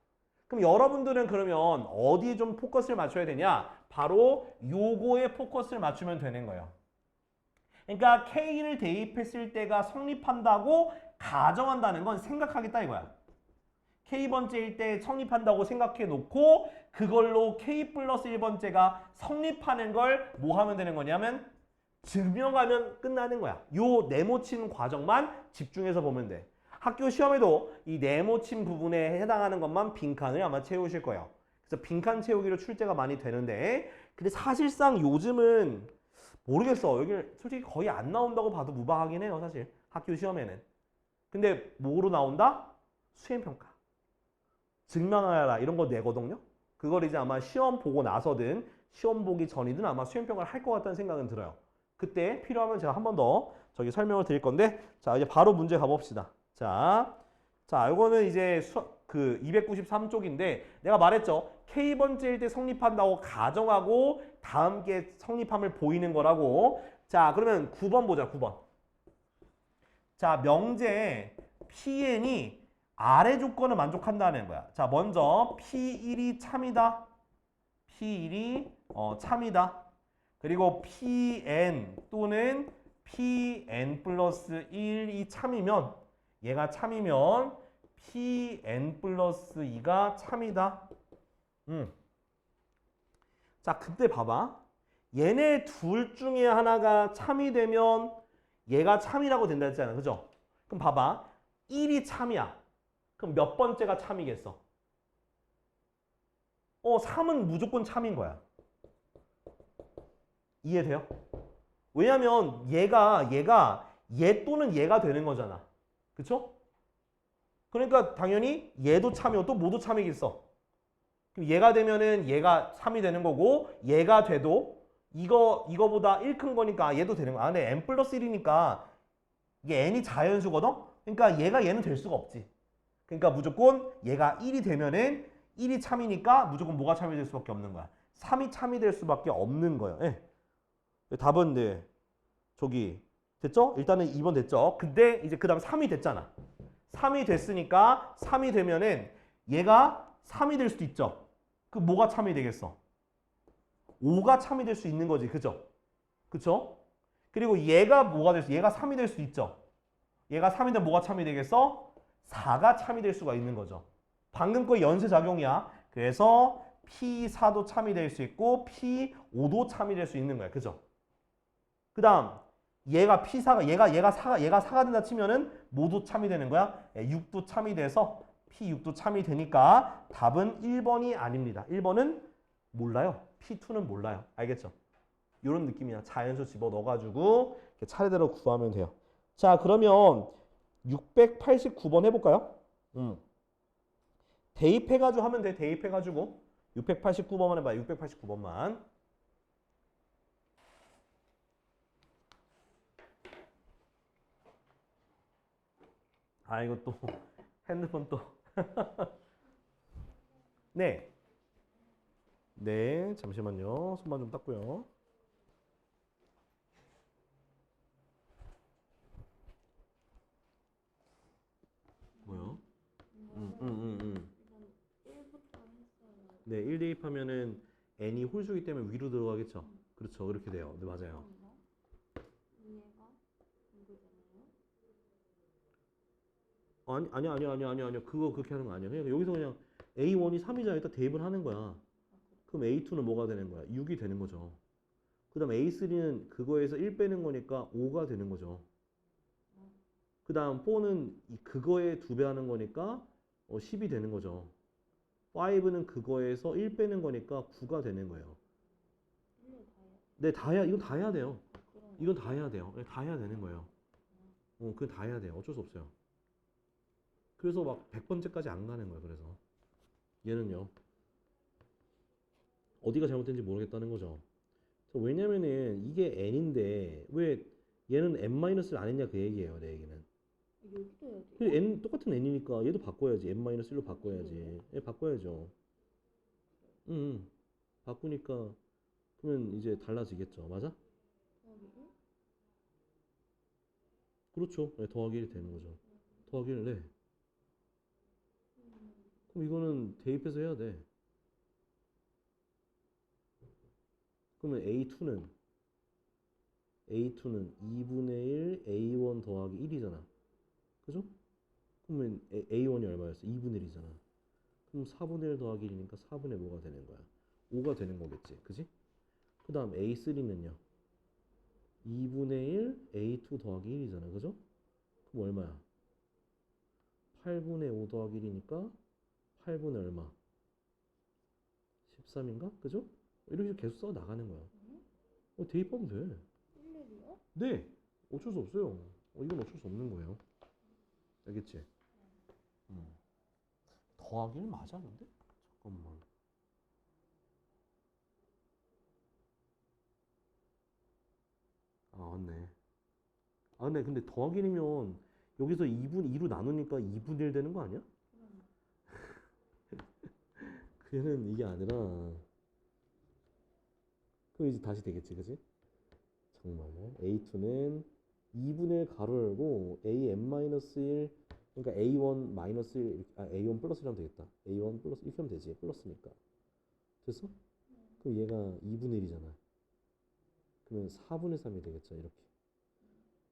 그럼 여러분들은 그러면 어디에 좀 포커스를 맞춰야 되냐? 바로 요거에 포커스를 맞추면 되는 거예요. 그러니까 K를 대입했을 때가 성립한다고 가정한다는 건 생각하겠다 이거야. K번째일 때 성립한다고 생각해 놓고 그걸로 K 플러스 1번째가 성립하는 걸 뭐 하면 되는 거냐면 증명하면 끝나는 거야. 요 네모친 과정만 집중해서 보면 돼. 학교 시험에도 이 네모친 부분에 해당하는 것만 빈칸을 아마 채우실 거예요. 그래서 빈칸 채우기로 출제가 많이 되는데 근데 사실상 요즘은 모르겠어. 여기 솔직히 거의 안 나온다고 봐도 무방하긴 해요. 사실 학교 시험에는. 근데 뭐로 나온다? 수행평가. 증명하라 이런 거 내거든요. 그걸 이제 아마 시험 보고 나서든 시험 보기 전이든 아마 수행평가를 할 것 같다는 생각은 들어요. 그때 필요하면 제가 한 번 더 저기 설명을 드릴 건데 자 이제 바로 문제 가봅시다. 자 이거는 이제 그 293쪽인데 내가 말했죠. K번째일 때 성립한다고 가정하고 다음 게 성립함을 보이는 거라고. 자 그러면 9번 보자. 9번. 자 명제 PN이 아래 조건을 만족한다는 거야. 자, 먼저 P1이 참이다. P1이 참이다. 그리고 Pn 또는 Pn 플러스 1이 참이면 얘가 참이면 Pn 플러스 2가 참이다. 자, 근데 봐봐. 얘네 둘 중에 하나가 참이 되면 얘가 참이라고 된다 했잖아. 그죠? 그럼 봐봐. 1이 참이야. 그럼 몇 번째가 참이겠어? 3은 무조건 참인 거야. 이해돼요? 왜냐면 얘가 얘 또는 얘가 되는 거잖아. 그쵸? 그러니까 당연히 얘도 참이고 또 모두 참이겠어. 그럼 얘가 되면은 얘가 3이 되는 거고 얘가 돼도 이거보다 1 큰 거니까 얘도 되는 거야. 근데 n 플러스 1이니까 이게 n이 자연수거든? 그러니까 얘가 얘는 될 수가 없지. 그러니까 무조건 얘가 1이 되면은 1이 참이니까 무조건 뭐가 참이 될 수밖에 없는 거야. 3이 참이 될 수밖에 없는 거예요. 예. 답은 네. 저기 됐죠? 일단은 2번 됐죠? 근데 이제 그 다음 3이 됐잖아. 3이 됐으니까 3이 되면은 얘가 3이 될 수도 있죠. 그 뭐가 참이 되겠어? 5가 참이 될 수 있는 거지. 그죠? 그쵸? 그리고 얘가 뭐가 될 수? 얘가 3이 될 수 있죠. 얘가 3이 되면 뭐가 참이 되겠어? 4가 참이 될 수가 있는 거죠. 방금 거 연쇄작용이야. 그래서 P4도 참이 될 수 있고 P5도 참이 될 수 있는 거야. 그죠? 그 다음 얘가 P4가 얘가 4가 된다 치면은 모두 참이 되는 거야. 6도 참이 돼서 P6도 참이 되니까 답은 1번이 아닙니다. 1번은 몰라요. P2는 몰라요. 알겠죠? 이런 느낌이야. 자연수 집어넣어가지고 차례대로 구하면 돼요. 자, 그러면 689번 해볼까요? 대입해가지고 하면 돼. 대입해가지고 689번만 해봐. 689번만. 아, 이거 또 핸드폰 또. 네. 네, 잠시만요. 손만 좀 닦고요. 뭐요? 네, 1 대입하면은 n이 홀수기 때문에 위로 들어가겠죠. 그렇죠. 그렇게 돼요. 네, 맞아요. 아니. 그거 그렇게 하는 거 아니야. 그냥 여기서 그냥 A1이 3이잖아. 일단 대입을 하는 거야. 그럼 A2는 뭐가 되는 거야? 6이 되는 거죠. 그 다음 A3는 그거에서 1 빼는 거니까 5가 되는 거죠. 그 다음 4는 그거에 2배 하는 거니까 10이 되는 거죠. 5는 그거에서 1 빼는 거니까 9가 되는 거예요. 네, 다 해야, 이건 다 해야 돼요. 이건 다 해야 돼요. 네, 다 해야 되는 거예요. 그건 다 해야 돼요. 어쩔 수 없어요. 그래서 막 100번째까지 안 가는 거예요. 그래서 얘는요. 어디가 잘못된지 모르겠다는 거죠. 왜냐면은 이게 n인데 왜 얘는 n-를 안 했냐 그 얘기예요. 내 얘기는. 여기도 해야 그 돼요? n 똑같은 n이니까 얘도 바꿔야지. n-1로 바꿔야지. 얘 바꿔야죠. 바꾸니까 그러면 이제 달라지겠죠. 맞아? 더하기를? 그렇죠. 네, 더하기 1이 되는 거죠. 더하기 1, 네. 그럼 이거는 대입해서 해야 돼. 그러면 A2는 2분의 1 A1 더하기 1이잖아. 그죠? 그러면 A1이 얼마였어? 2분의 1이잖아. 그럼 4분의 1 더하기 1이니까 4분의 뭐가 되는 거야? 5가 되는 거겠지. 그지? 그 다음 A3는요. 2분의 1 A2 더하기 1이잖아. 그죠? 그럼 얼마야? 8분의 5 더하기 1이니까 8분의 얼마? 13인가? 그죠? 이렇게 계속 써 나가는 거야. 대입하면 돼. 일일이요? 네. 어쩔 수 없어요. 이건 어쩔 수 없는 거예요. 알겠지? 더하기는 맞아, 근데? 잠깐만. 아, 맞네. 아, 근데 더하기면 여기서 2분 2로 나누니까 2분의 1 되는 거 아니야? 그는 이게 아니라 그럼 이제 다시 되겠지, 그지? 정말 A2는 2분의 1 가로 열고 AN-1 그러니까 A1 마이너스 A1 플러스라면 되겠다. A1 플러스 이렇게 하면 되지. 플러스니까. 됐어? 그럼 얘가 2분의 1이잖아. 그러면 4분의 3이 되겠죠. 이렇게.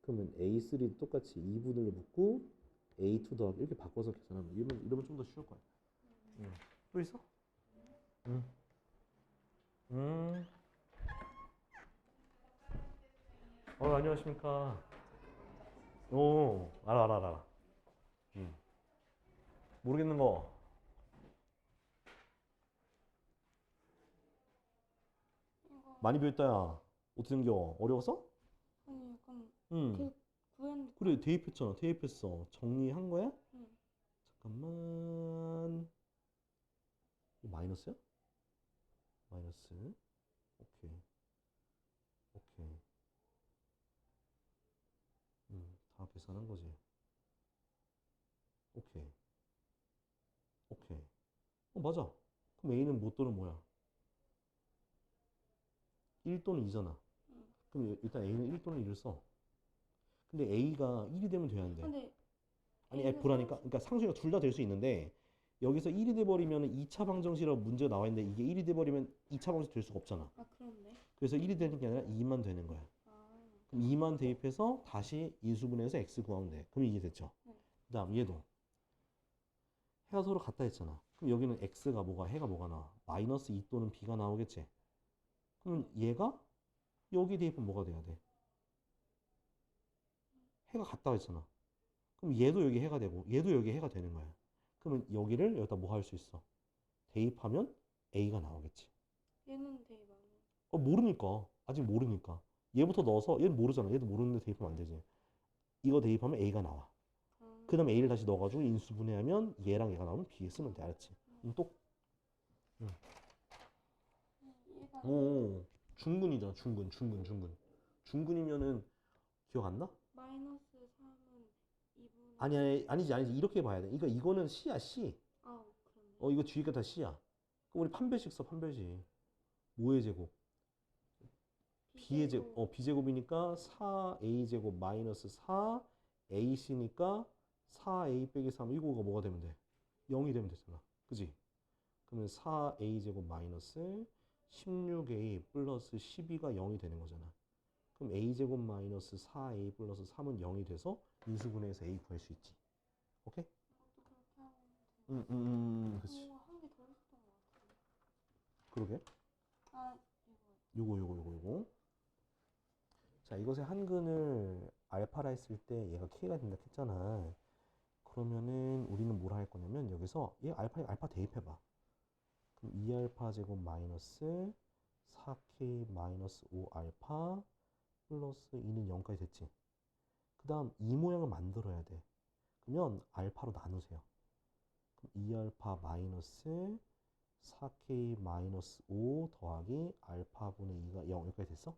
그러면 A3도 똑같이 2분의 1을 묶고 A2 더하기 이렇게 바꿔서 계산하면 이러면 좀 더 쉬울 거야. 또 있어? 응. 안녕하십니까. 알아. 모르겠는 거. 이거 많이 배웠다, 야. 어떻게 생겨? 어려웠어? 아니 약간 응. 그 구했는데 그래, 대입했잖아. 대입했어. 정리한 거야? 응. 잠깐만. 이거 마이너스야? 마이너스. 오케이. 오케이. 다 계산한 거지. 오케이. 오케이. 맞아. 그럼 A는 뭐 또는 뭐야? 1 또는 2잖아. 응. 그럼 일단 A는 1 또는 2를 써. 근데 A가 1이 되면 돼야 안 돼? 근데 아니 A가 F라니까? 그러니까 상수가 둘 다 될 수 있는데 여기서 1이 돼버리면 2차 방정식이라고 문제가 나와 있는데 이게 1이 돼버리면 2차 방정식 될 수가 없잖아. 아 그렇네. 그래서 1이 되는 게 아니라 2만 되는 거야. 아 그럼 2만 대입해서 다시 인수분해해서 x 구하면 돼. 그럼 이게 됐죠. 네. 그 다음 얘도 해가 서로 같다 했잖아. 그럼 여기는 x가 뭐가 해가 뭐가 나와? 마이너스 2 또는 b가 나오겠지. 그럼 얘가 여기 대입하면 뭐가 돼야 돼? 해가 같다 했잖아. 그럼 얘도 여기 해가 되고 얘도 여기 해가 되는 거야. 그러면 여기를 여기다 뭐 할 수 있어? 대입하면 a가 나오겠지. 얘는 되게 많이. 모르니까. 아직 모르니까. 얘부터 넣어서 얘는 모르잖아. 얘도 모르는데 대입하면 안 되지. 이거 대입하면 a가 나와. 아, 그 다음에 a를 다시 넣어가지고 인수분해하면 얘랑 얘가 나오면 b 쓰면 돼. 알았지? 또 얘가 중근이잖아. 중근이면은 기억 안 나? 마이너스 3은 2분의 아니지. 이렇게 봐야 돼. 그러니까 이거는 c야, c. 아 그렇네. 이거 뒤에가 다 c야. 그럼 우리 판별식 써, 판별식. 5의 제곱. b의 제곱, b제곱이니까 4a제곱 마이너스 4ac니까 4a 빼기 3 이거가 뭐가 되면 돼? 0이 되면 되잖아. 그지? 그러면 4a제곱 마이너스 16a 플러스 12가 0이 되는 거잖아. 그럼 a제곱 마이너스 4a 플러스 3은 0이 돼서 인수분해해서 a 구할 수 있지. 오케이? 이것도 그렇게 하면 돼. 그치. 한 개 더 있었던 것 같은데. 그러게. 아 이거. 요거. 자, 이것의 한근을 알파라 했을 때 얘가 k가 된다 했잖아. 그러면은 우리는 뭘 할 거냐면 여기서 얘 알파 대입해봐. 그럼 2알파 제곱 마이너스 4k 마이너스 5알파 플러스 2는 0까지 됐지. 그 다음 이 모양을 만들어야 돼. 그러면 알파로 나누세요. 그럼 2알파 마이너스 4k 마이너스 5 더하기 알파분의 2가 0 여기까지 됐어?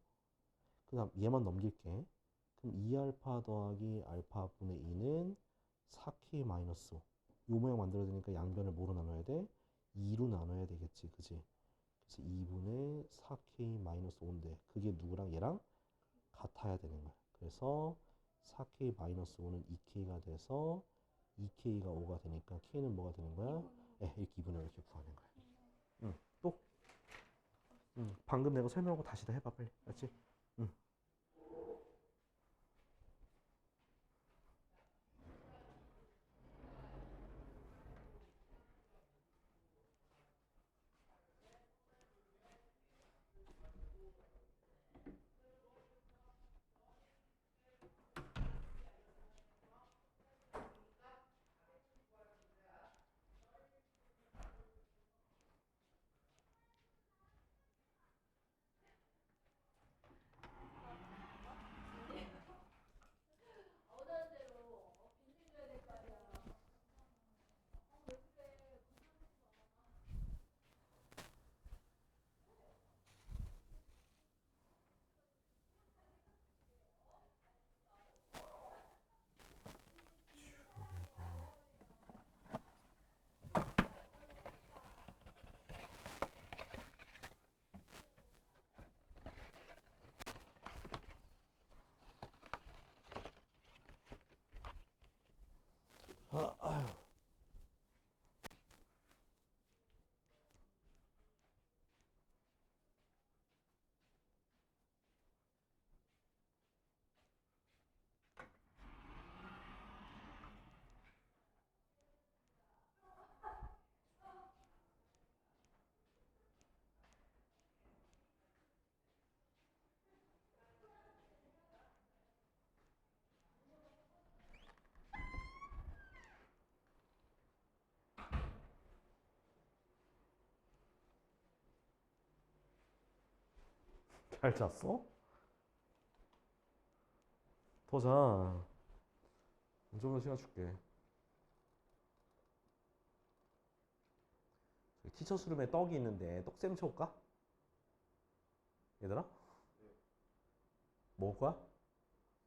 그 다음 얘만 넘길게. 그럼 2알파 더하기 알파분의 2는 4k 마이너스 5. 요 모양 만들어야 되니까 양변을 뭐로 나눠야 돼? 2로 나눠야 되겠지. 그지? 그래서 2분의 4k 마이너스 5인데 그게 누구랑 얘랑 같아야 되는 거야. 그래서 4k 마이너스 5는 2k가 돼서 2k가 5가 되니까 k는 뭐가 되는 거야? 이렇게 2분의 이렇게 구하는 거야. 또? 방금 내가 설명하고 다시 다 해봐 빨리. 알았지? 잘 잤어? 더 자. 좀 더 시간 줄게. 티처스 룸에 떡이 있는데 떡샘 쳐올까? 얘들아? 먹을 거야?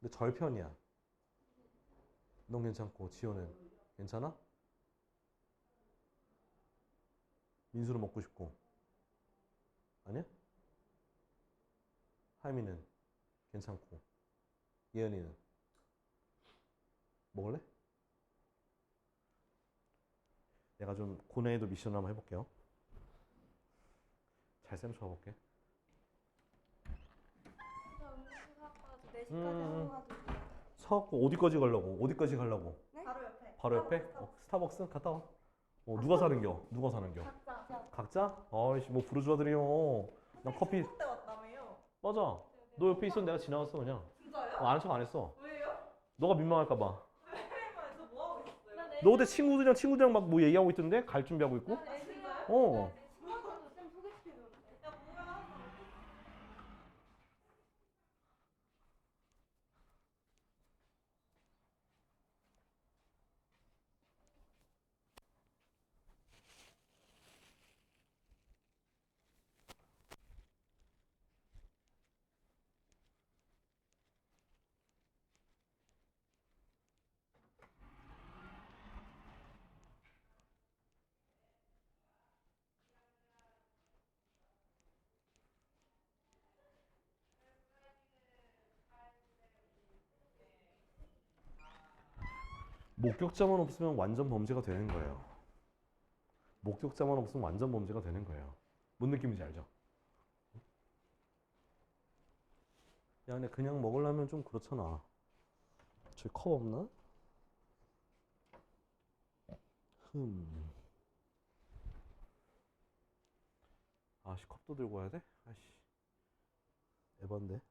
근데 절편이야. 넌 괜찮고 지호는 괜찮아? 민수는 먹고 싶고 아니야? 하이미는 괜찮고 예은이는 먹을래? 내가 좀 고난이도 미션을 한번 해볼게요. 잘 쌤 쳐볼게. 저 음식 사과도 4시까지 하고 가지고. 사갖고 어디까지 가려고? 어디까지 가려고? 네? 바로 옆에. 바로 옆에? 스타벅스 갔다 와. 누가 사는겨? 누가 사는겨? 각자. 각자? 아이씨 뭐 부르주아들이요. 난 커피 때 왔다며요? 맞아. 너 옆에 있었는데 내가 지나갔어 그냥. 진짜요? 아는 척 안 했어. 왜요? 너가 민망할까봐. 저 뭐 하고 있었어요? 너 어제 친구들이랑 막 뭐 얘기하고 있던데? 갈 준비하고 있고? 아, 진짜요? 어. 중학교도 쌤 소개시켜줬는데. 야, 뭐야? 목격자만 없으면 완전 범죄가 되는 거예요. 목격자만 없으면 완전 범죄가 되는 거예요. 뭔 느낌인지 알죠? 야, 근데 그냥 먹으려면 좀 그렇잖아. 저기 컵 없나? 아씨, 컵도 들고 와야 돼? 아씨, 에반데.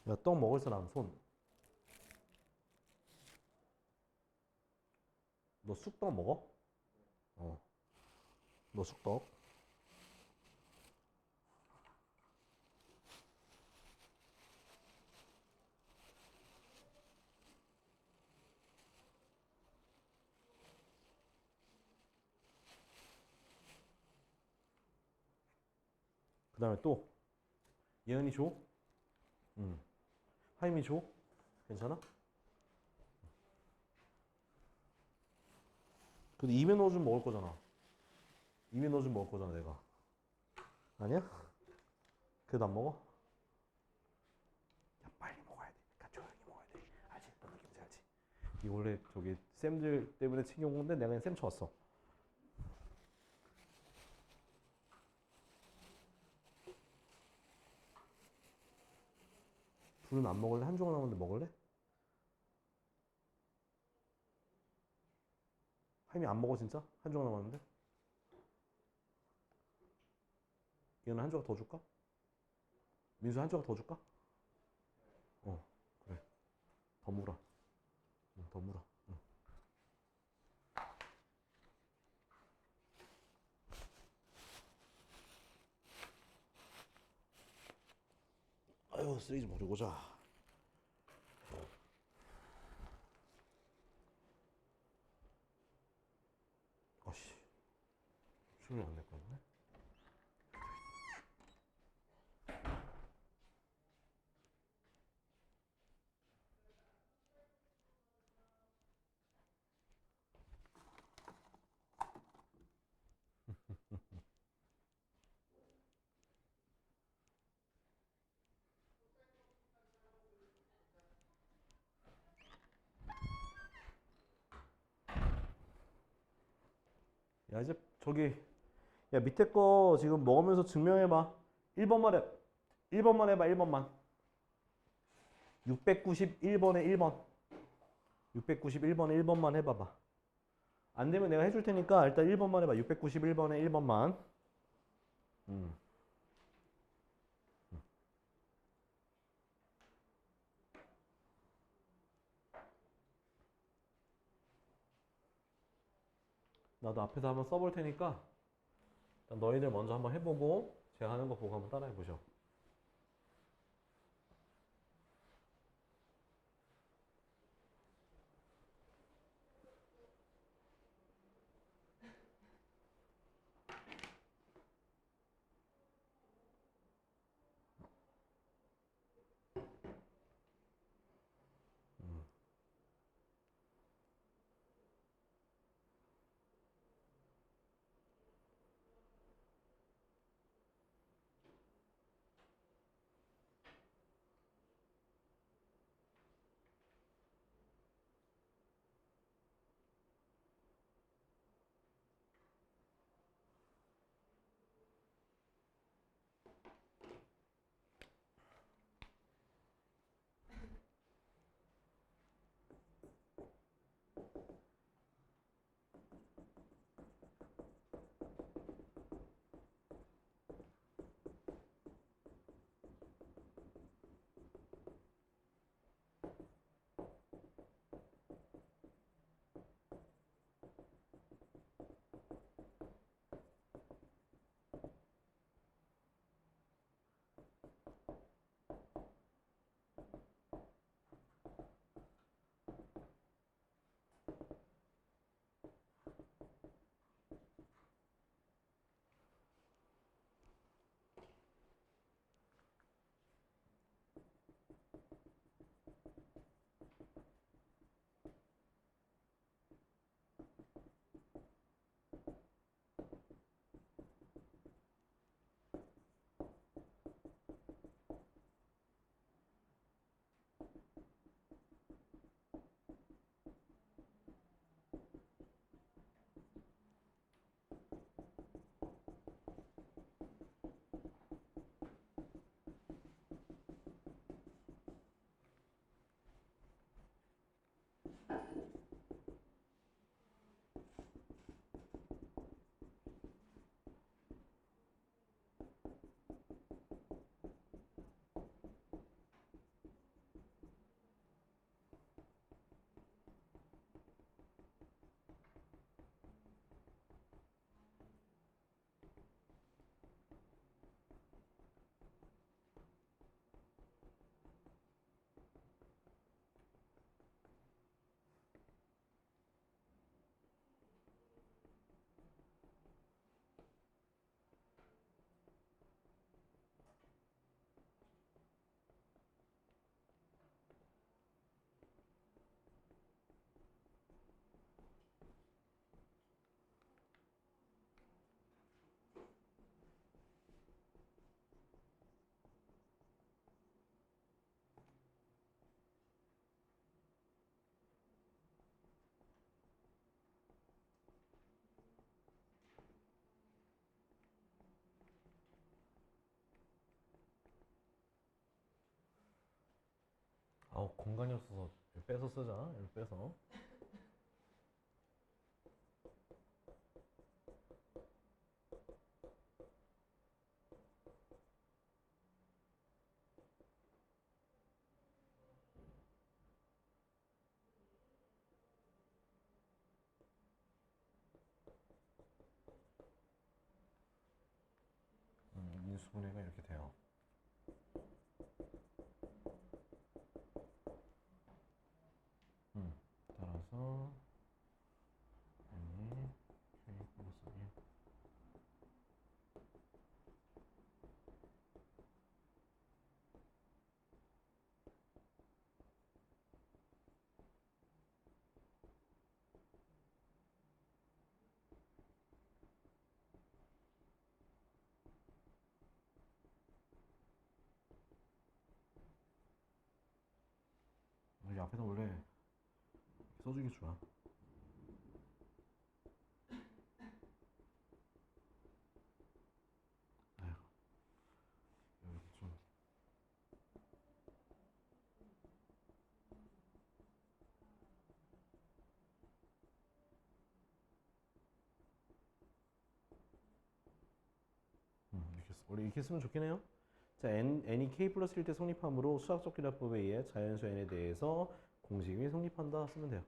야, 떡 먹을 사람 손. 너 쑥떡 먹어? 어. 너 쑥떡. 그 다음에 또 예은이 줘? 응. 하임이 줘? 괜찮아? 근데 입에 넣어주면 먹을 거잖아. 입에 넣어주면 먹을 거잖아 내가. 아니야? 그래도 안 먹어? 야, 빨리 먹어야 돼. 그러니까 조용히 먹어야 돼. 알지? 너 느낌인지 알지? 이 원래 저기 쌤들 때문에 챙겨온 건데 내가 그냥 쌤 쳐왔어. 둘은 안 먹을래? 한 조각 남았는데 먹을래? 하임이 안 먹어 진짜? 한 조각 남았는데? 얘는 한 조각 더 줄까? 민수 한 조각 더 줄까? 어 그래 더 물어. 응, 더 물어. 응. 아유 쓰레기 좀 버리고 자. 아씨 술을 안 낼 거였네. 야 이제 저기 야 밑에 거 지금 먹으면서 증명해봐. 1번만 해. 1번만 해봐 1번만. 691번에 1번. 691번에 1번만 해봐봐. 안 되면 내가 해줄 테니까 일단 1번만 해봐. 691번에 1번만. 음. 나도 앞에서 한번 써볼 테니까 일단 너희들 먼저 한번 해보고 제가 하는 거 보고 한번 따라해 보죠. 공간이 없어서 빼서 쓰자. 이렇게 빼서. 인수분해가 이렇게 돼요. 따라서 N이 K 플러스 1. 여기 앞에다 원래 써주기 좋아. 아휴, 여기 좀. 원래 이렇게 쓰면 좋긴 해요. 자, n이 k 플러스 1때 성립하므로 수학적 기납법에 의해 자연수 n에 대해서 공식이 성립한다 쓰면 돼요.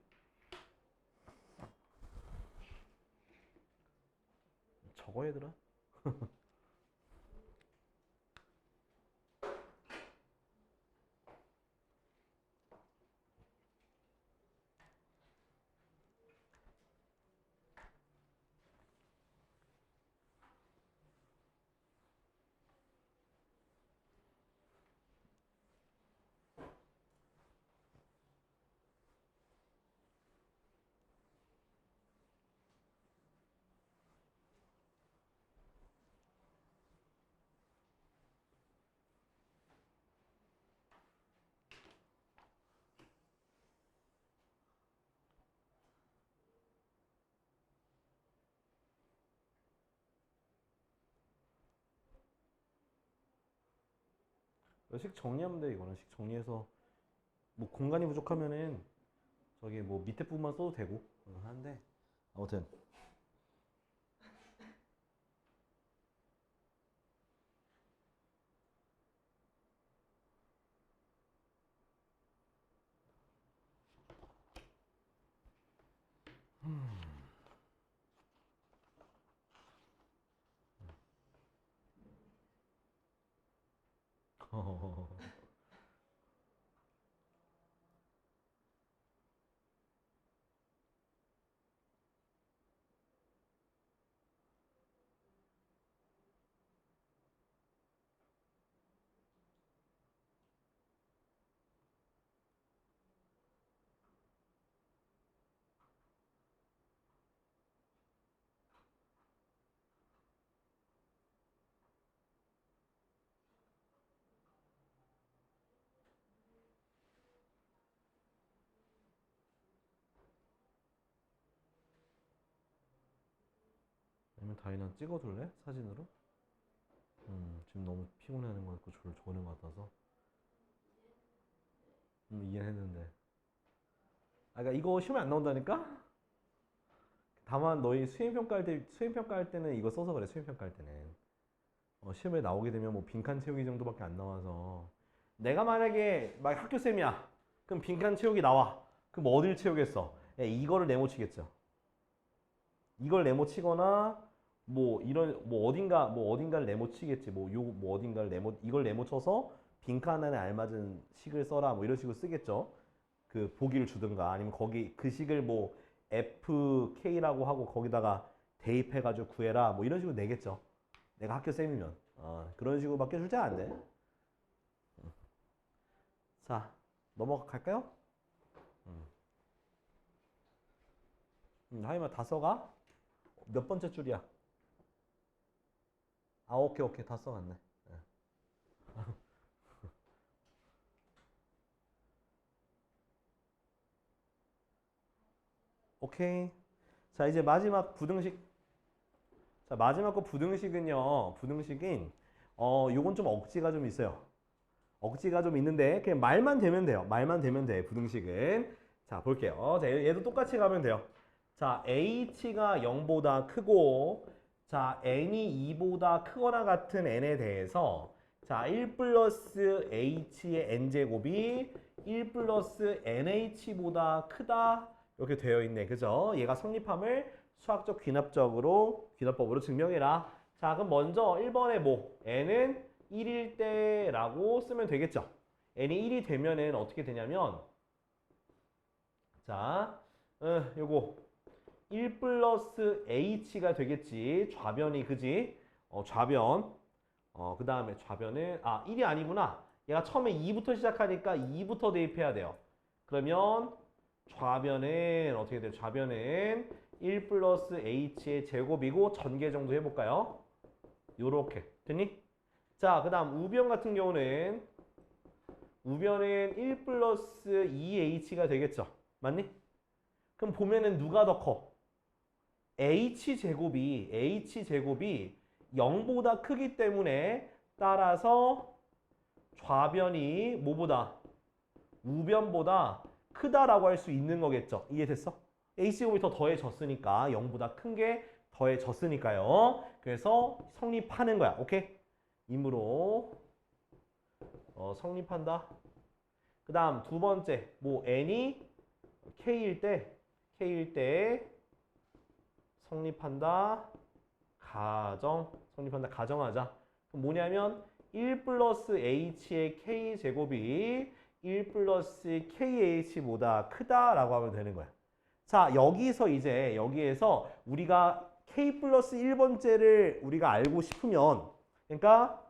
적어 얘들아. 식 정리하면 돼. 이거는 식 정리해서 뭐 공간이 부족하면은 저기 뭐 밑에 부분만 써도 되고 하는데 아무튼 아니면 다이나 찍어둘래? 사진으로? 지금 너무 피곤해하는 것 같고 졸는 것 같아서 이해했는데 아 그러니까 이거 시험에 안 나온다니까? 다만 너희 수행평가할 때는 이거 써서 그래. 수행평가할 때는 시험에 나오게 되면 뭐 빈칸 채우기 정도밖에 안 나와서 내가 만약에 막 학교쌤이야 그럼 빈칸 채우기 나와 그럼 어딜 채우겠어? 이거를 네모 치겠죠. 이걸 네모 치거나 뭐 이런 뭐 어딘가를 네모 치겠지. 뭐 어딘가를 이걸 네모 쳐서 빈칸 안에 알맞은 식을 써라 뭐 이런 식으로 쓰겠죠. 그 보기를 주든가 아니면 거기 그 식을 뭐 FK라고 하고 거기다가 대입해 가지고 구해라 뭐 이런 식으로 내겠죠. 내가 학교 쌤이면 그런 식으로밖에 출제 안 돼. 자 넘어갈까요? 하이마 다 써가? 몇 번째 줄이야? 아 오케이 다 써갔네. 네. 오케이. 자 이제 마지막 부등식. 자 마지막 거 부등식은요. 부등식인 요건 좀 억지가 좀 있어요. 억지가 좀 있는데 그냥 말만 되면 돼요. 말만 되면 돼. 부등식은. 자, 볼게요. 자, 얘도 똑같이 가면 돼요. 자, h가 0보다 크고 자, n이 2보다 크거나 같은 n에 대해서 자, 1 플러스 h의 n제곱이 1 플러스 nh보다 크다 이렇게 되어 있네. 그죠? 얘가 성립함을 수학적 귀납법으로 증명해라. 자, 그럼 먼저 1번에 뭐 n은 1일 때라고 쓰면 되겠죠. n이 1이 되면은 어떻게 되냐면 자, 요거 1 플러스 h가 되겠지. 좌변이 그지? 좌변. 그 다음에 좌변은 1이 아니구나. 얘가 처음에 2부터 시작하니까 2부터 대입해야 돼요. 그러면 좌변은 어떻게 돼요? 좌변은 1 플러스 h의 제곱이고 전개 정도 해볼까요? 요렇게. 됐니? 자, 그 다음 우변 같은 경우는 우변은 1 플러스 2h가 되겠죠. 맞니? 그럼 보면은 누가 더 커? h제곱이 0보다 크기 때문에 따라서 좌변이 뭐보다? 우변보다 크다라고 할 수 있는 거겠죠. 이해됐어? h제곱이 더 더해졌으니까 0보다 큰 게 더해졌으니까요. 그래서 성립하는 거야. 오케이? 이므로 성립한다. 그 다음 두 번째 뭐 n이 k일 때 성립한다. 가정하자. 그럼 뭐냐면 1 플러스 h의 k제곱이 1 플러스 kh보다 크다라고 하면 되는 거야. 자, 여기에서 우리가 k 플러스 1번째를 우리가 알고 싶으면 그러니까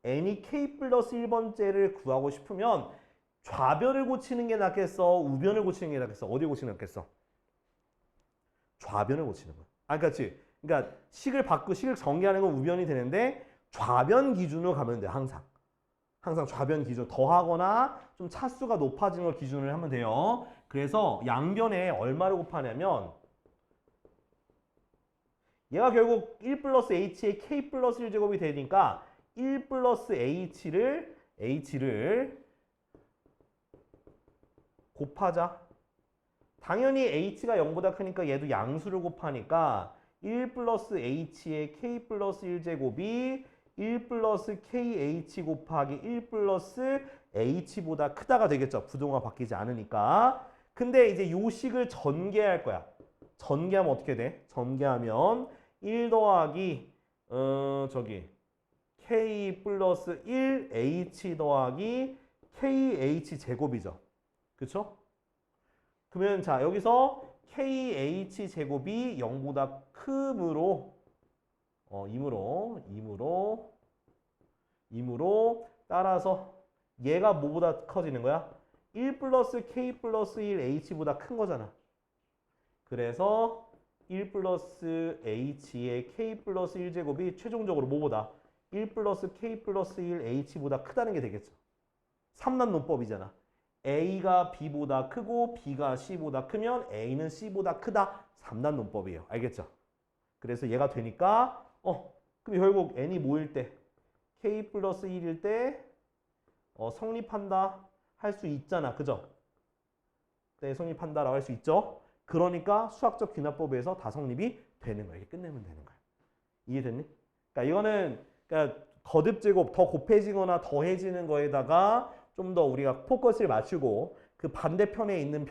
n이 k 플러스 1번째를 구하고 싶으면 좌변을 고치는 게 낫겠어? 우변을 고치는 게 낫겠어? 어디 고치는 게 낫겠어? 좌변을 고치는 거야. 그렇지. 그러니까 식을 전개하는 건 우변이 되는데 좌변 기준으로 가면 돼. 항상 좌변 기준 더하거나 좀 차수가 높아지는 걸 기준으로 하면 돼요. 그래서 양변에 얼마를 곱하냐면 얘가 결국 1 플러스 h의 k 플러스 1제곱이 되니까 1 플러스 h를 곱하자. 당연히 h가 0보다 크니까 얘도 양수를 곱하니까 1 플러스 h의 k 플러스 1제곱이 1 플러스 kh 곱하기 1 플러스 h보다 크다가 되겠죠. 부동화 바뀌지 않으니까. 근데 이제 요 식을 전개할 거야. 전개하면 어떻게 돼? 전개하면 1 더하기 k 플러스 1 h 더하기 kh 제곱이죠. 그쵸? 그러면 자 여기서 kh 제곱이 0보다 크므로 이므로 따라서 얘가 뭐보다 커지는 거야? 1 플러스 k 플러스 1 h보다 큰 거잖아. 그래서 1 플러스 h의 k 플러스 1제곱이 최종적으로 뭐보다? 1 플러스 k 플러스 1 h보다 크다는 게 되겠죠. 3단 논법이잖아. A가 B보다 크고 B가 C보다 크면 A는 C보다 크다. 3단 논법이에요. 알겠죠? 그래서 얘가 되니까 그럼 결국 N이 뭐일 때? K 플러스 1일 때 성립한다 할 수 있잖아. 그죠? 네, 성립한다라고 할 수 있죠? 그러니까 수학적 귀납법에서 다 성립이 되는 거야. 이렇게 끝내면 되는 거야. 이해됐니? 그러니까 이거는 거듭제곱 더 곱해지거나 더해지는 거에다가 좀 더 우리가 포커스를 맞추고 그 반대편에 있는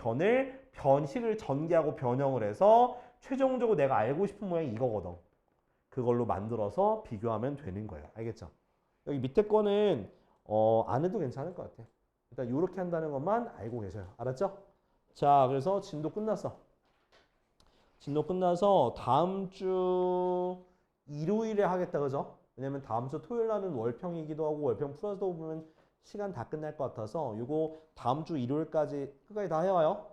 변식을 전개하고 변형을 해서 최종적으로 내가 알고 싶은 모양이 이거거든. 그걸로 만들어서 비교하면 되는 거예요. 알겠죠? 여기 밑에 거는 안 해도 괜찮을 것 같아. 일단 이렇게 한다는 것만 알고 계셔요. 알았죠? 자, 그래서 진도 끝났어. 진도 끝나서 다음 주 일요일에 하겠다, 그죠? 왜냐면 다음 주 토요일 날은 월평이기도 하고 월평 풀어서 보면 시간 다 끝날 것 같아서 이거 다음 주 일요일까지 끝까지 다 해와요.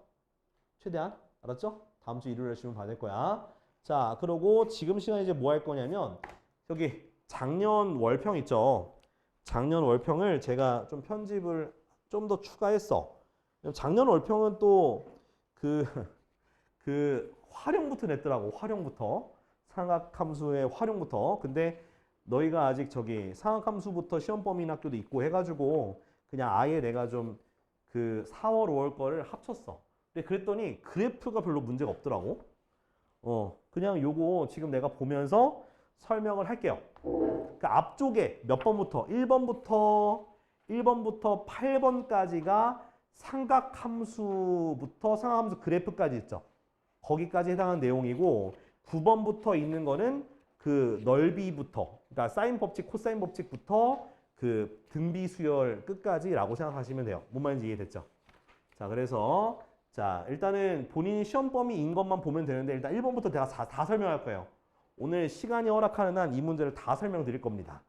최대한. 알았죠? 다음 주 일요일에 시험 받을 거야. 자, 그러고 지금 시간에 이제 뭐 할 거냐면 여기 작년 월평 있죠? 작년 월평을 제가 좀 편집을 좀 더 추가했어. 작년 월평은 또 그 활용부터 냈더라고. 활용부터. 삼각함수의 활용부터. 근데 너희가 아직 저기 상학함수부터 시험 범위인 학교도 있고 해가지고 그냥 아예 내가 좀 그 4월, 5월 거를 합쳤어. 근데 그랬더니 그래프가 별로 문제가 없더라고. 그냥 요거 지금 내가 보면서 설명을 할게요. 그 앞쪽에 몇 번부터 1번부터 8번까지가 삼각함수부터 상각함수 그래프까지 있죠. 거기까지 해당하는 내용이고 9번부터 있는 거는 그 넓이부터 그러니까 사인 법칙, 코사인 법칙부터 그 등비 수열 끝까지라고 생각하시면 돼요. 뭔 말인지 이해됐죠? 자, 그래서 자, 일단은 본인 시험 범위인 것만 보면 되는데 일단 1번부터 내가 다 설명할 거예요. 오늘 시간이 허락하는 한 이 문제를 다 설명드릴 겁니다.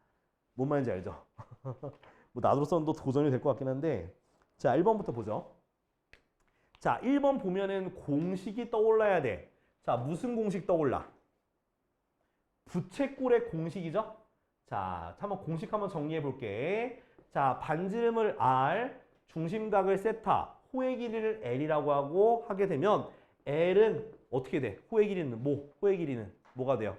뭔 말인지 알죠? 뭐 나로서는 또 도전이 될 것 같긴 한데 자, 1번부터 보죠. 자, 1번 보면은 공식이 떠올라야 돼. 자, 무슨 공식 떠올라? 부채꼴의 공식이죠? 자, 한번 공식 한번 정리해 볼게. 자, 반지름을 R, 중심각을 세타, 호의 길이를 L이라고 하고 하게 되면 L은 어떻게 돼? 호의 길이는 뭐? 호의 길이는 뭐가 돼요?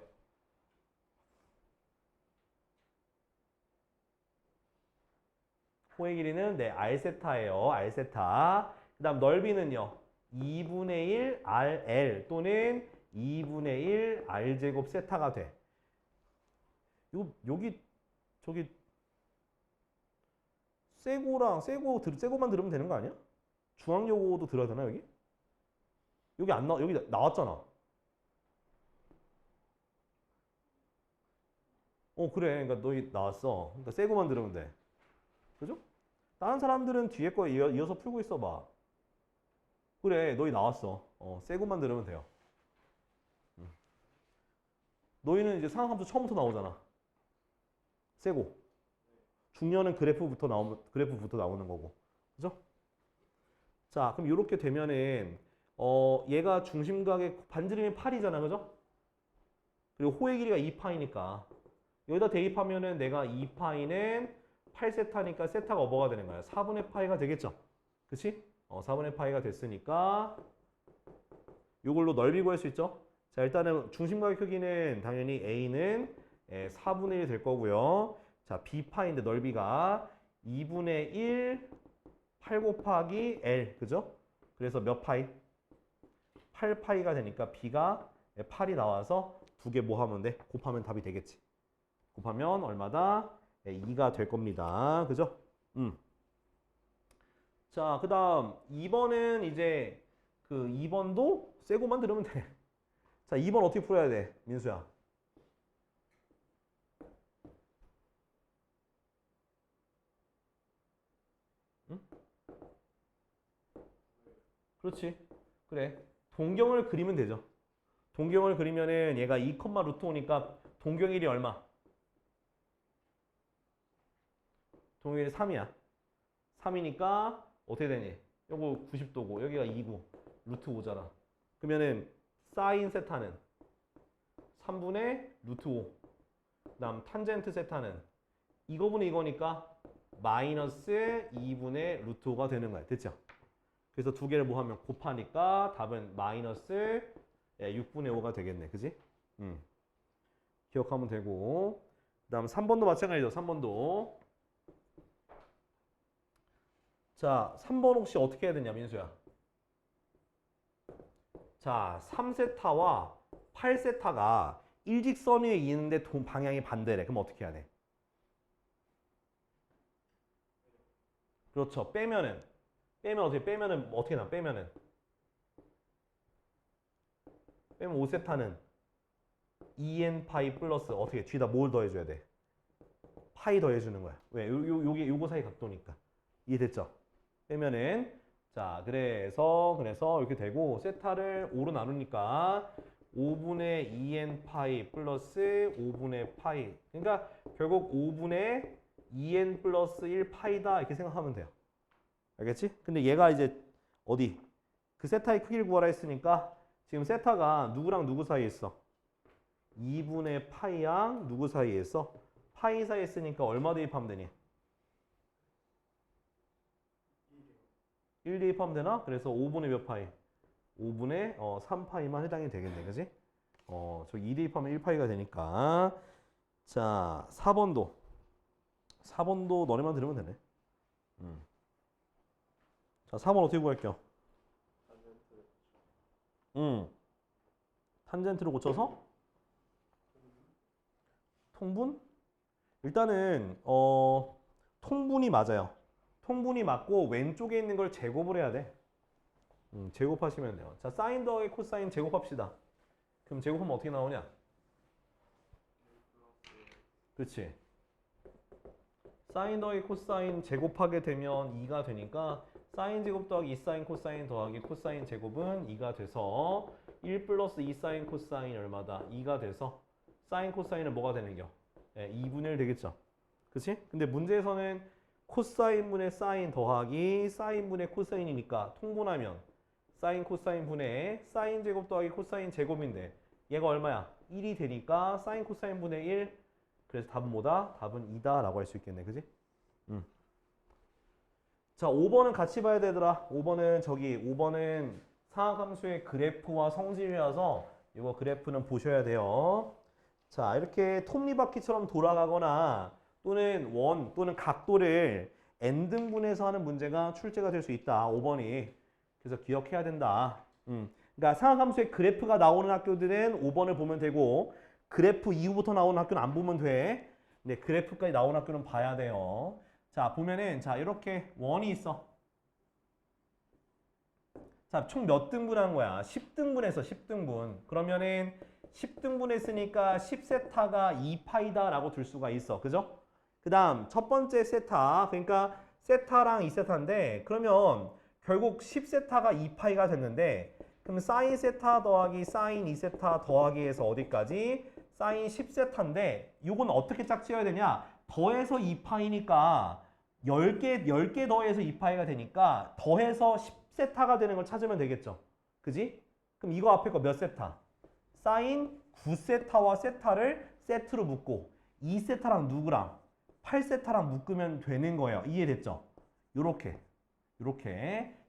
호의 길이는 네, R세타예요. R세타. 그 다음 넓이는요. 2분의 1 RL 또는 2분의 1 R제곱 세타가 돼. 여기 저기 세고만 들으면 되는 거 아니야? 중앙요고도 들어야 되나 여기? 여기 나왔잖아. 그래. 그러니까 너희 나왔어. 그러니까 세고만 들으면 돼. 그죠? 다른 사람들은 뒤에 거 이어서 풀고 있어 봐. 그래. 너희 나왔어. 세고만 들으면 돼요. 너희는 이제 상학함수 처음부터 나오잖아. 세고. 중요는 그래프부터 나오는 거고. 그죠? 자, 그럼 이렇게 되면은 얘가 중심각의 반지름이 8이잖아. 그죠? 그리고 호의 길이가 2파이니까 여기다 대입하면은 내가 2파이는 8세타니까 세타가 오버가 되는 거야. 4분의 파이가 되겠죠? 그치? 4분의 파이가 됐으니까 이걸로 넓이 구할 수 있죠? 자, 일단은 중심각의 크기는 당연히 A는 4분의 1이 될 거고요. 자, B파인데 넓이가 2분의 1 8 곱하기 L, 그죠? 그래서 몇 파이? 8파이가 되니까 B가 8이 나와서 두 개 뭐 하면 돼? 곱하면 답이 되겠지. 곱하면 얼마다? 2가 될 겁니다. 그죠? 자, 그 다음 2번은 이제 그 2번도 세고만 들으면 돼. 자, 2번 어떻게 풀어야 돼? 민수야. 응? 그렇지. 그래. 동경을 그리면 되죠. 동경을 그리면은 얘가 2, 루트 5니까 동경일이 얼마? 동경일이 3이야. 3이니까 어떻게 되니? 요거 90도고 여기가 2고 루트 5잖아. 그러면은 사인 세타는 3분의 루트 5. 그다음 탄젠트 세타는 이거분의 이거니까 마이너스 2분의 루트 5가 되는 거야. 됐죠? 그래서 두 개를 뭐 하면 곱하니까 답은 마이너스 6분의 5가 되겠네. 그지? 기억하면 되고. 그 다음 3번도 마찬가지죠. 3번도. 자, 3번 혹시 어떻게 해야 되냐, 민수야? 자, 3세타와 8세타가 일직선 위에 있는데 방향이 반대래. 그럼 어떻게 해야 돼? 그렇죠. 빼면은 어떻게 나? 빼면 5세타는 2n 파이 플러스 어떻게 뒤에다 뭘 더해줘야 돼? 파이 더해주는 거야. 왜? 요거 사이 각도니까. 이해됐죠? 빼면은 자, 그래서 이렇게 되고 세타를 5로 나누니까 5분의 2n 파이 플러스 5분의 파이. 그러니까 결국 5분의 2n 플러스 1 파이다 이렇게 생각하면 돼요. 알겠지? 근데 얘가 이제 어디? 그 세타의 크기를 구하라 했으니까 지금 세타가 누구랑 누구 사이에 있어? 2분의 파이랑 누구 사이에 있어? 파이 사이에 있으니까 얼마 대입하면 되니? 1 대입하면 되나? 그래서 5분의 몇 파이? 5분의 3파이만 해당이 되겠네. 그지? 저 2 대입하면 1파이가 되니까. 자, 4번도. 4번도 너네만 들으면 되네. 자, 4번 어떻게 구할게요? 탄젠트를 고쳐서 통분? 일단은 통분이 맞아요. 통분이 맞고 왼쪽에 있는 걸 제곱을 해야 돼. 제곱하시면 돼요. 자, 사인 더하기 코사인 제곱합시다. 그럼 제곱하면 어떻게 나오냐? 그렇지. 사인 더하기 코사인 제곱하게 되면 2가 되니까 사인 제곱 더하기 2 사인 코사인 더하기 코사인 제곱은 2가 돼서 1 플러스 2 사인 코사인 얼마다? 2가 돼서 사인 코사인은 뭐가 되는겨? 2분의 1 되겠죠. 그치? 근데 문제에서는 코사인분의 사인 더하기 사인분의 코사인이니까 통분하면 사인 코사인 분의 사인 제곱 더하기 코사인 제곱인데 얘가 얼마야? 1이 되니까 사인 코사인 분의 1. 그래서 답은 뭐다? 답은 2다 라고 할 수 있겠네. 그지? 자, 5번은 같이 봐야 되더라. 5번은 상하함수의 그래프와 성질이라서 이거 그래프는 보셔야 돼요. 자, 이렇게 톱니바퀴처럼 돌아가거나 또는 원 또는 각도를 n등분해서 하는 문제가 출제가 될 수 있다. 5번이. 그래서 기억해야 된다. 그러니까 상하함수의 그래프가 나오는 학교들은 5번을 보면 되고 그래프 이후부터 나오는 학교는 안 보면 돼. 근데 그래프까지 나오는 학교는 봐야 돼요. 자, 보면은 자, 이렇게 원이 있어. 자, 총 몇 등분한 거야? 10등분해서 10등분. 그러면은 10등분 했으니까 10세타가 2파이다 라고 둘 수가 있어. 그죠? 그 다음 첫 번째 세타. 그러니까 세타랑 2세타인데 그러면 결국 10세타가 2파이가 됐는데 그럼 사인 세타 더하기 사인 2세타 더하기 해서 어디까지? 사인 10세타인데 이건 어떻게 짝지어야 되냐? 더해서 2파이니까 10개 더해서 2파이가 되니까 더해서 10세타가 되는 걸 찾으면 되겠죠. 그지? 그럼 이거 앞에 거 몇 세타? 사인 9세타와 세타를 세트로 묶고 2세타랑 누구랑? 8세타랑 묶으면 되는 거예요. 이해됐죠? 요렇게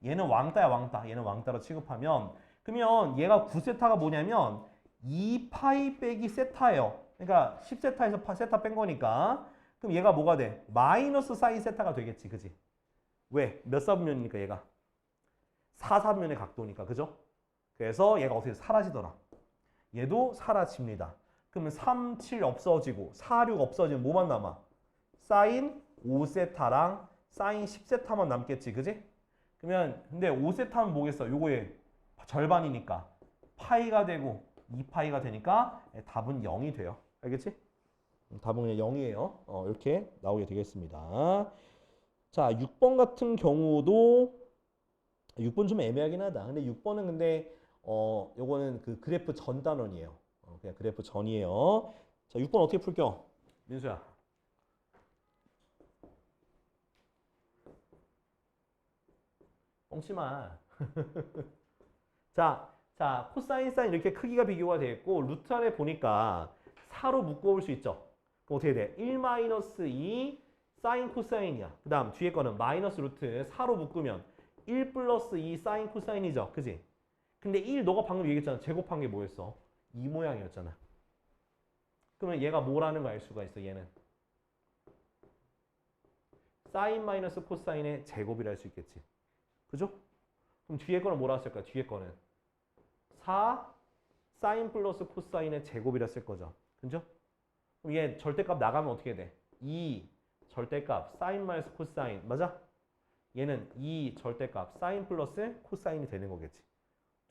얘는 왕따야 왕따. 얘는 왕따로 취급하면 그러면 얘가 9세타가 뭐냐면 2파이 빼기 세타예요. 그러니까 10세타에서 세타 뺀 거니까 그럼 얘가 뭐가 돼? 마이너스 사인 세타가 되겠지. 그지? 왜? 몇 사분면이니까 얘가? 4사분면의 각도니까. 그죠? 그래서 얘가 어떻게 사라지더라. 얘도 사라집니다. 그러면 3, 7 없어지고 4, 6 없어지면 뭐만 남아? 사인 5세타랑 사인 10세타만 남겠지. 그지? 그러면 근데 5세타면 뭐겠어? 요거의 절반이니까 파이가 되고 2파이가 되니까 답은 0이 돼요. 알겠지? 답은 그냥 0이에요. 이렇게 나오게 되겠습니다. 자, 6번 같은 경우도 6번 좀 애매하긴 하다. 근데 6번은 근데 요거는 그 그래프 전 단원이에요. 그냥 그래프 전이에요. 자, 6번 어떻게 풀겨? 민수야. 뻥치 마. 자, 코사인, 사인 이렇게 크기가 비교가 되어 있고 루트 안에 보니까 4로 묶어올 수 있죠. 그럼 어떻게 돼? 1-2 사인 코사인이야. 그 다음 뒤에 거는 마이너스 루트 4로 묶으면 1 플러스 2 사인 코사인이죠. 그지? 근데 1 너가 방금 얘기했잖아. 제곱한 게 뭐였어? 이 모양이었잖아. 그러면 얘가 뭐라는 걸 알 수가 있어. 얘는 사인 마이너스 코사인의 제곱이라 할 수 있겠지. 그죠? 그럼 뒤에 거는 뭐라 쓸까? 뒤에 거는 4 사인 플러스 코사인의 제곱이라 쓸 거죠. 그죠? 그럼 얘 절대값 나가면 어떻게 돼? 2 절대값 사인 마이너스 코사인 맞아? 얘는 2 절대값 사인 플러스 코사인이 되는 거겠지.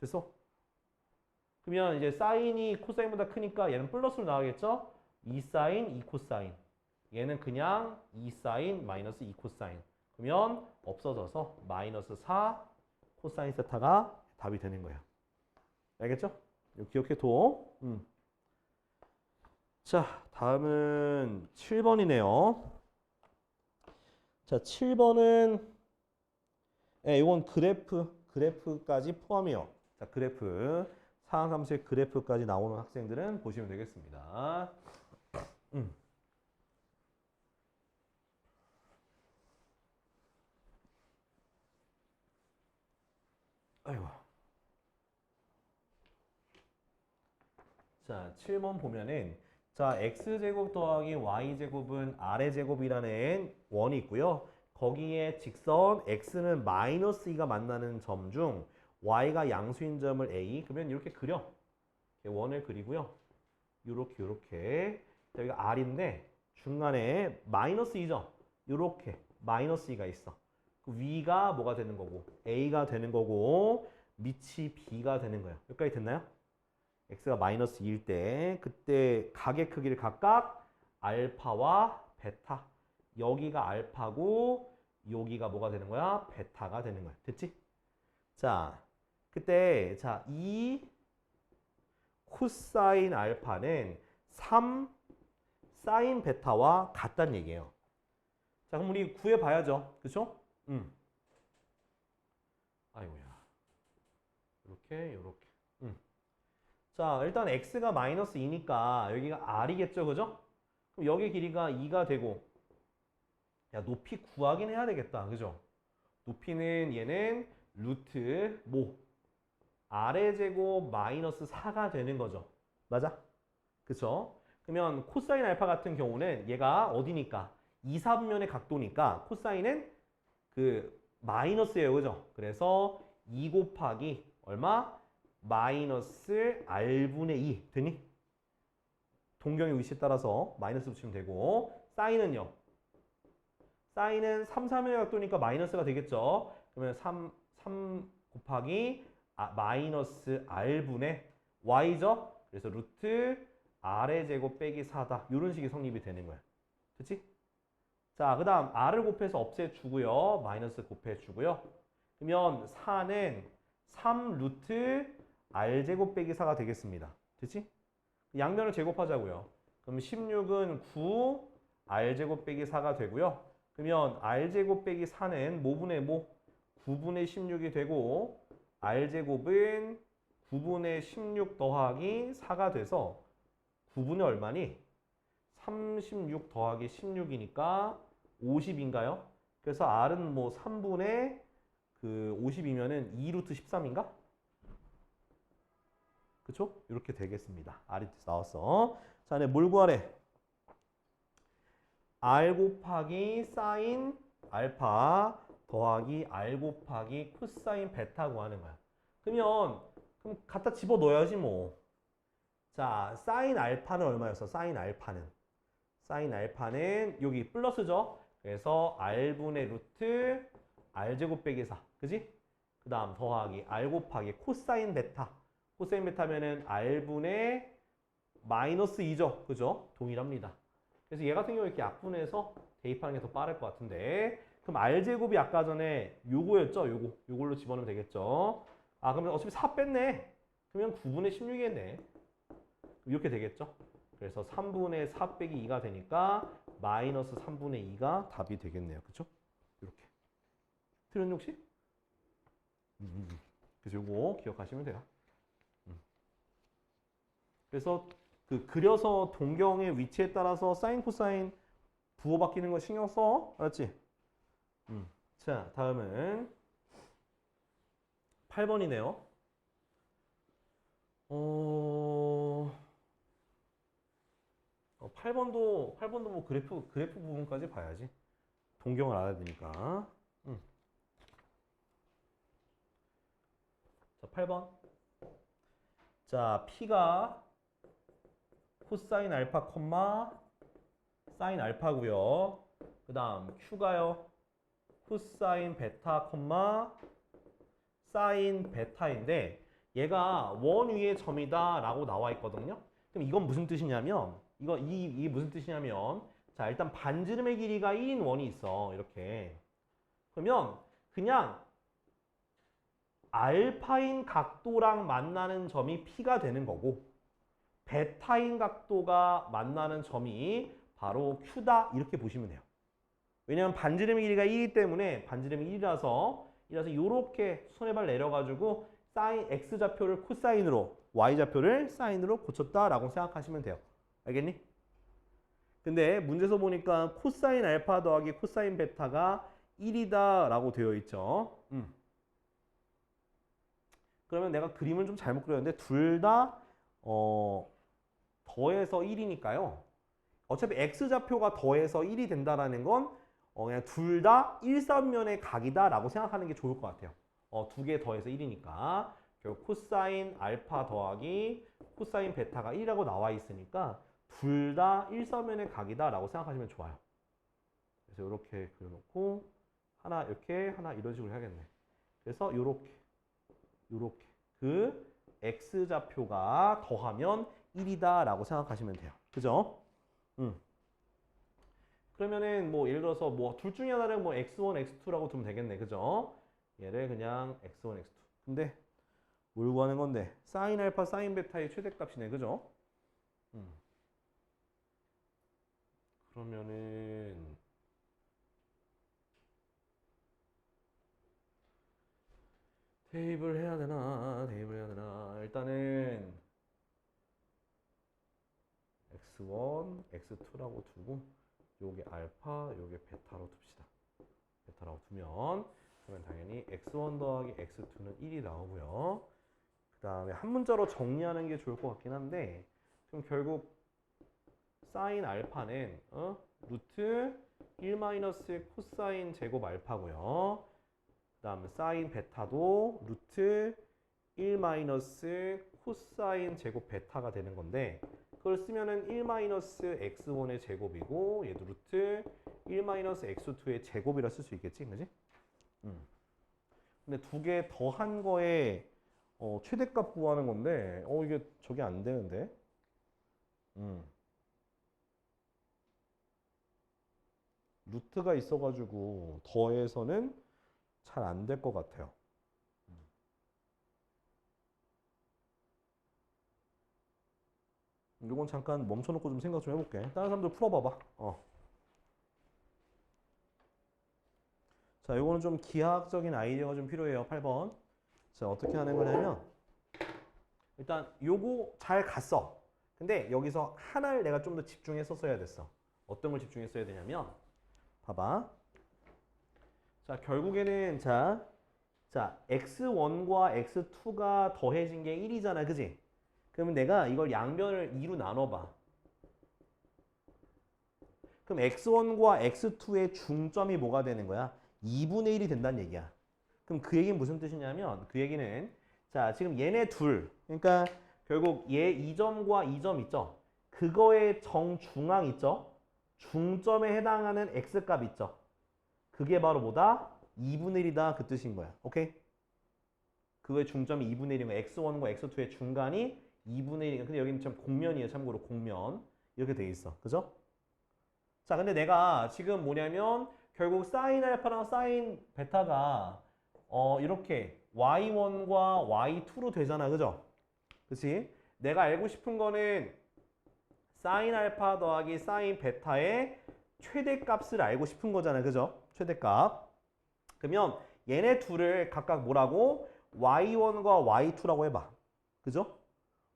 됐어? 그러면 이제 사인이 코사인보다 크니까 얘는 플러스로 나가겠죠? 2 사인 2 코사인. 얘는 그냥 2 사인 마이너스 2 코사인. 그러면 없어져서 마이너스 4 코사인 세타가 답이 되는 거예요. 알겠죠? 이거 기억해둬. 자, 다음은 7번이네요. 자, 7번은 이건 그래프까지 포함이요. 자, 그래프 상하함수의 그래프까지 나오는 학생들은 보시면 되겠습니다. 아이고. 자, 7번 보면은 자, x제곱 더하기 y제곱은 아래 제곱이라는 원이 있고요. 거기에 직선 x는 마이너스 2가 만나는 점 중 y가 양수인 점을 a. 그러면 이렇게 그려. 이렇게 원을 그리고요. 요렇게. 자, 여기가 r인데 중간에 마이너스 2죠. 요렇게 마이너스 2가 있어. 그 위가 뭐가 되는 거고 a가 되는 거고 밑이 b가 되는 거예요. 여기까지 됐나요? x가 마이너스 2일 때 그때 각의 크기를 각각 알파와 베타. 여기가 알파고 여기가 뭐가 되는 거야? 베타가 되는 거야. 됐지? 자, 그때 이 코사인 알파는 3 사인 베타와 같다는 얘기예요. 자, 그럼 우리 구해 봐야죠. 그렇죠? 아이고야. 요렇게. 자, 일단 x가 마이너스 2니까 여기가 r이겠죠, 그죠? 그럼 여기 길이가 2가 되고, 야, 높이 구하긴 해야 되겠다, 그죠? 높이는 얘는 루트 아래 제곱 마이너스 4가 되는 거죠. 맞아? 그쵸? 그러면 코사인 알파 같은 경우는 얘가 어디니까? 2, 3면의 각도니까 코사인은 그 마이너스예요, 그죠? 그래서 2 곱하기 얼마? 마이너스 r분의 2 되니? 동경의 위치에 따라서 마이너스 붙이면 되고 사인은요? 사인은 3, 3의 각도니까 마이너스가 되겠죠? 그러면 3 곱하기 마이너스 r분의 y죠? 그래서 루트 r의 제곱 빼기 4다. 이런 식의 성립이 되는 거야. 그치? 자, 그 다음 r을 곱해서 없애주고요. 마이너스 곱해주고요. 그러면 4는 3 루트 r제곱 빼기 4가 되겠습니다. 됐지? 양면을 제곱하자고요. 그럼 16은 9 r제곱 빼기 4가 되고요. 그러면 r제곱 빼기 4는 뭐분의 9분의 16이 되고 r제곱은 9분의 16 더하기 4가 돼서 9분의 얼마니? 36 더하기 16이니까 50인가요? 그래서 r은 3분의 50이면은 2루트 13인가? 그쵸? 이렇게 되겠습니다. r이 나왔어. 자, 뭘 구하래? r 곱하기 사인 알파 더하기 r 곱하기 코사인 베타 구하는 거야. 그럼 갖다 집어 넣어야지 뭐. 자, 사인 알파는 얼마였어? 사인 알파는 여기 플러스죠. 그래서 r분의 루트 r제곱 빼기 4. 그지? 그 다음 더하기 r 곱하기 코사인 베타. 코사인 베타면은 r분의 마이너스 2죠. 그죠? 동일합니다. 그래서 얘 같은 경우에 이렇게 약분해서 대입하는 게 더 빠를 것 같은데. 그럼 r제곱이 아까 전에 요거였죠? 요걸로 집어넣으면 되겠죠? 아, 그러면 어차피 4 뺐네. 그러면 9분의 16이겠네. 이렇게 되겠죠? 그래서 3분의 4 빼기 2가 되니까 마이너스 3분의 2가 답이 되겠네요. 그쵸? 이렇게. 틀렸니 혹시? 그래서 요거 기억하시면 돼요. 그래서 그려서 동경의 위치에 따라서 사인, 코사인 부호 바뀌는 거 신경 써. 알았지? 자, 다음은 8번이네요. 8번도 뭐 그래프 부분까지 봐야지. 동경을 알아야 되니까. 자, 8번. 자, P가 코사인 알파 콤마 사인 알파고요. 그 다음 Q가요. 코사인 베타 콤마 사인 베타인데 얘가 원 위의 점이다 라고 나와 있거든요. 그럼 이건 무슨 뜻이냐면 이게 무슨 뜻이냐면 자, 일단 반지름의 길이가 1인 원이 있어. 이렇게. 그러면 그냥 알파인 각도랑 만나는 점이 P가 되는 거고 베타인 각도가 만나는 점이 바로 Q다 이렇게 보시면 돼요. 왜냐면 반지름의 길이가 1이기 때문에 반지름이 1이라서 이렇게 손해발 내려가지고 사인 X좌표를 코사인으로 Y좌표를 사인으로 고쳤다라고 생각하시면 돼요. 알겠니? 근데 문제에서 보니까 코사인 알파 더하기 코사인 베타가 1이다 라고 되어 있죠. 그러면 내가 그림을 좀 잘못 그렸는데 둘 다 더해서 1이니까요. 어차피 x좌표가 더해서 1이 된다라는 건 그냥 둘 다 일사면의 각이다라고 생각하는 게 좋을 것 같아요. 두 개 더해서 1이니까 결국 코사인 알파 더하기 코사인 베타가 1이라고 나와 있으니까 둘 다 일사면의 각이다라고 생각하시면 좋아요. 그래서 이렇게 그려놓고 하나 이렇게 하나 이런 식으로 해야겠네. 그래서 이렇게 그 x좌표가 더하면 1이다라고 생각하시면 돼요. 그죠? 그러면은 뭐 예를 들어서 뭐 둘 중에 하나를 뭐 x1, x2라고 두면 되겠네. 그죠? 얘를 그냥 x1, x2. 근데 뭘 구하는 건데? 사인 알파, 사인 베타의 최대값이네. 그죠? 그러면은 대입을 해야 되나? 일단은 x1, x2라고 두고 요게 알파, 요게 베타로 둡시다. 베타라고 두면 그러면 당연히 x1 더하기 x2는 1이 나오고요. 그 다음에 한 문자로 정리하는 게 좋을 것 같긴 한데 그럼 결국 사인 알파는 루트 1 마이너스 코사인 제곱 알파고요. 그 다음에 사인 베타도 루트 1 마이너스 코사인 제곱 베타가 되는 건데 그걸 쓰면은 1 마이너스 x1의 제곱이고 얘도 루트 1 마이너스 x2의 제곱이라 쓸 수 있겠지, 그지? 근데 두 개 더한 거에 최대값 구하는 건데 이게 저게 안 되는데. 루트가 있어가지고 더해서는 잘 안 될 것 같아요. 이건 잠깐 멈춰놓고 좀 생각 좀 해볼게. 다른 사람들 풀어봐봐. 자, 요거는 좀 기하학적인 아이디어가 좀 필요해요. 8번. 자, 어떻게 하는 거냐면 일단 요거 잘 갔어. 근데 여기서 하나를 내가 좀 더 집중해서 써야 됐어. 어떤 걸 집중해서 써야 되냐면 봐봐. 자, 결국에는 자 x1과 x2가 더해진 게 1이잖아. 그지? 그러면 내가 이걸 양변을 2로 나눠봐. 그럼 x1과 x2의 중점이 뭐가 되는 거야? 2분의 1이 된다는 얘기야. 그럼 그 얘기는 무슨 뜻이냐면 그 얘기는 자 지금 얘네 둘 그러니까 결국 얘 2점과 2점 있죠? 그거의 정중앙 있죠? 중점에 해당하는 x값 있죠? 그게 바로 뭐다? 2분의 1이다 그 뜻인 거야. 오케이? 그거의 중점이 2분의 1인 거야. x1과 x2의 중간이 2분의 1이니까 근데 여기는 참 공면이에요. 참고로 공면 이렇게 돼 있어. 그죠? 자 근데 내가 지금 뭐냐면 결국 사인 알파랑 사인 베타가 이렇게 y1과 y2로 되잖아. 그죠? 그치? 내가 알고 싶은 거는 사인 알파 더하기 사인 베타의 최대값을 알고 싶은 거잖아. 그죠? 최대값. 그러면 얘네 둘을 각각 뭐라고? y1과 y2라고 해봐. 그죠?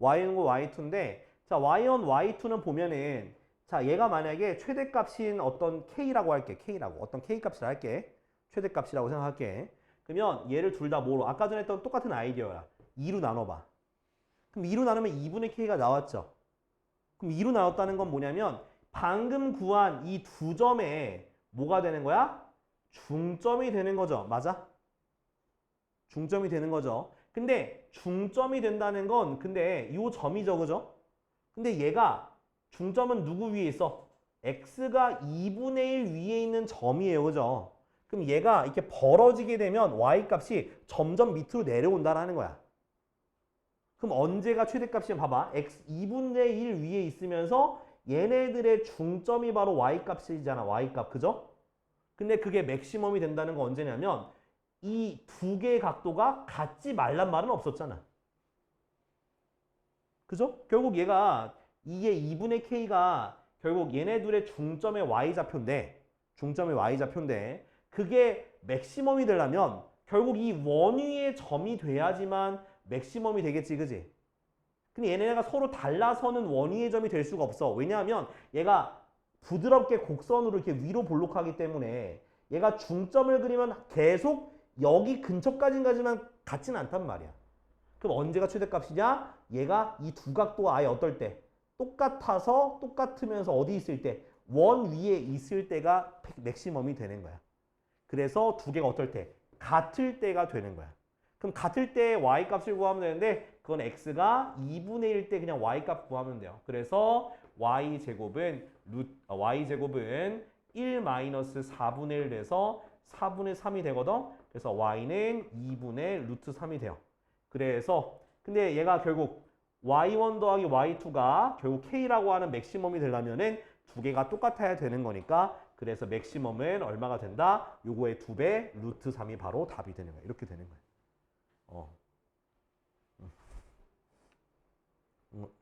y1과 y2인데 자 y1, y2는 보면은 자 얘가 만약에 최대값인 어떤 k라고 할게. k라고. 어떤 k값을 할게. 최대값이라고 생각할게. 그러면 얘를 둘 다 뭐로? 아까 전에 했던 똑같은 아이디어야. 2로 나눠봐. 그럼 2로 나누면 2분의 k가 나왔죠. 그럼 2로 나눴다는 건 뭐냐면 방금 구한 이 두 점에 뭐가 되는 거야? 중점이 되는 거죠. 맞아? 중점이 되는 거죠. 근데 중점이 된다는 건 근데 이 점이죠. 그죠? 근데 얘가 중점은 누구 위에 있어? x가 2분의 1 위에 있는 점이에요. 그죠? 그럼 얘가 이렇게 벌어지게 되면 y값이 점점 밑으로 내려온다라는 거야. 그럼 언제가 최대값이면 봐봐. x 2분의 1 위에 있으면서 얘네들의 중점이 바로 y값이잖아. y값. 그죠? 근데 그게 맥시멈이 된다는 건 언제냐면 이 두 개의 각도가 같지 말란 말은 없었잖아. 그죠? 결국 얘가 이게 2분의 k가 결국 얘네 둘의 중점의 y좌표인데 그게 맥시멈이 되려면 결국 이 원위의 점이 돼야지만 맥시멈이 되겠지. 그지? 근데 얘네가 서로 달라서는 원위의 점이 될 수가 없어. 왜냐하면 얘가 부드럽게 곡선으로 이렇게 위로 볼록하기 때문에 얘가 중점을 그리면 계속 여기 근처까지만 같지는 않단 말이야. 그럼 언제가 최대값이냐? 얘가 이 두 각도가 아예 어떨 때? 똑같아서 똑같으면서 어디 있을 때? 원 위에 있을 때가 맥시멈이 되는 거야. 그래서 두 개가 어떨 때? 같을 때가 되는 거야. 그럼 같을 때 y 값을 구하면 되는데 그건 x가 2분의 1 때 그냥 y 값 구하면 돼요. 그래서 y제곱은 1 마이너스 4분의 1 돼서 4분의 3이 되거든. 그래서 y는 2분의 루트 3이 돼요. 그래서 근데 얘가 결국 y1 더하기 y2가 결국 k라고 하는 맥시멈이 되려면은 두 개가 똑같아야 되는 거니까 그래서 맥시멈은 얼마가 된다? 요거의 2배 루트 3이 바로 답이 되는 거야. 이렇게 되는 거야.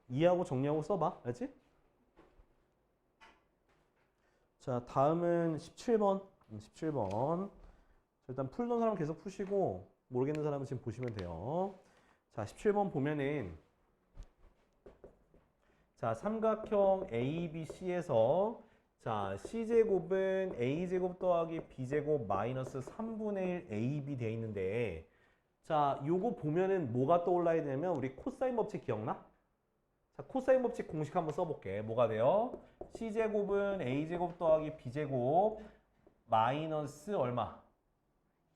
이해하고 정리하고 써봐. 알지? 자, 다음은 17번. 17번. 일단 풀던 사람 계속 푸시고 모르겠는 사람은 지금 보시면 돼요. 자, 17번 보면은 자, 삼각형 ABC에서 자, C제곱은 A제곱 더하기 B제곱 마이너스 3분의 1 AB 돼 있는데 자, 요거 보면은 뭐가 떠올라야 되냐면 우리 코사인 법칙 기억나? 자, 코사인 법칙 공식 한번 써볼게. 뭐가 돼요? C제곱은 A제곱 더하기 B제곱 마이너스 얼마?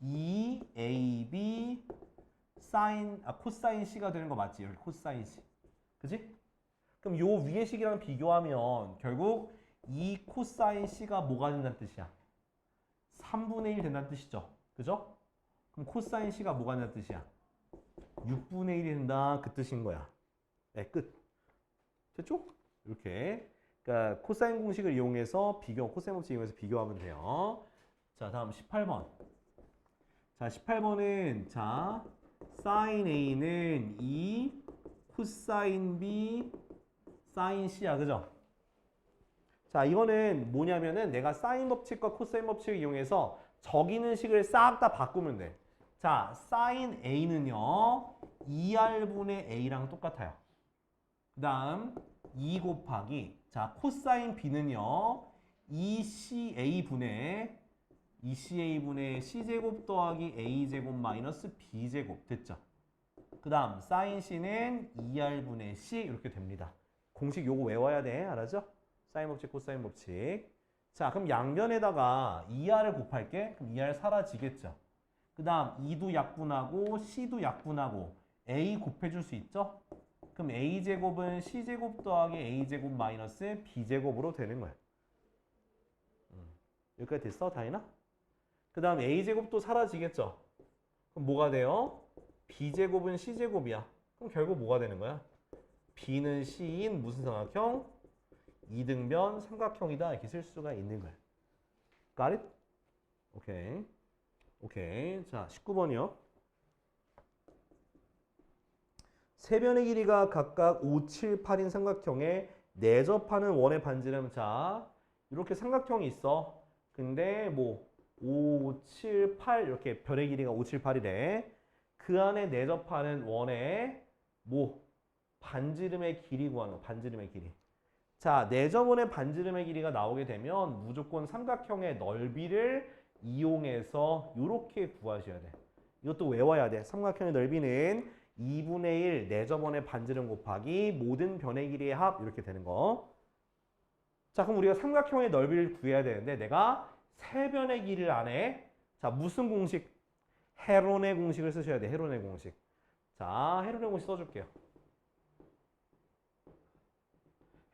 2AB 코사인 C가 되는 거 맞지? 여기 코사인 C. 그지? 그럼 요 위의 식이랑 비교하면 결국 2 코사인 C가 뭐가 된다는 뜻이야? 3분의 1 된다는 뜻이죠. 그죠? 그럼 코사인 C가 뭐가 된다는 뜻이야? 6분의 1이 된다. 그 뜻인 거야. 네, 끝. 됐죠? 이렇게. 그러니까 코사인 공식을 이용해서 코사인 법칙 이용해서 비교하면 돼요. 자, 다음 18번. 자, 18번은 자, 사인 A는 2 코사인 B 사인 C야. 그죠? 자, 이거는 뭐냐면은 내가 사인 법칙과 코사인 법칙을 이용해서 적이는 식을 싹 다 바꾸면 돼. 자, 사인 A는요. 2R분의 A랑 똑같아요. 그 다음 2 곱하기 자, 코사인 B는요. 2CA분의 C제곱 더하기 A제곱 마이너스 B제곱 됐죠? 그 다음 사인 C는 2R분의 C 이렇게 됩니다. 공식 요거 외워야 돼. 알았죠? 사인 법칙, 코사인 법칙. 자, 그럼 양변에다가 2R을 곱할게. 그럼 2R 사라지겠죠? 그 다음 2도 약분하고 C도 약분하고 A 곱해줄 수 있죠? 그럼 A제곱은 C제곱 더하기 A제곱 마이너스 B제곱으로 되는 거야. 여기까지 됐어? 다이나? 그 다음 A제곱도 사라지겠죠? 그럼 뭐가 돼요? B제곱은 C제곱이야. 그럼 결국 뭐가 되는 거야? B는 C인 무슨 삼각형? 이등변 삼각형이다. 이렇게 쓸 수가 있는 거야. Got it? 오케이. 오케이. 자, 19번이요. 세 변의 길이가 각각 5, 7, 8인 삼각형에 내접하는 원의 반지름. 자, 이렇게 삼각형이 있어. 근데 뭐 5, 7, 8 이렇게 변의 길이가 5, 7, 8이래. 그 안에 내접하는 원의 뭐 반지름의 길이 구하는 거. 반지름의 길이. 자, 내접원의 반지름의 길이가 나오게 되면 무조건 삼각형의 넓이를 이용해서 이렇게 구하셔야 돼. 이것도 외워야 돼. 삼각형의 넓이는 2분의 1 내접원의 반지름 곱하기 모든 변의 길이의 합 이렇게 되는 거. 자, 그럼 우리가 삼각형의 넓이를 구해야 되는데 내가 세 변의 길이를 안에 자, 무슨 공식? 헤론의 공식을 쓰셔야 돼. 헤론의 공식. 자, 헤론의 공식 써줄게요.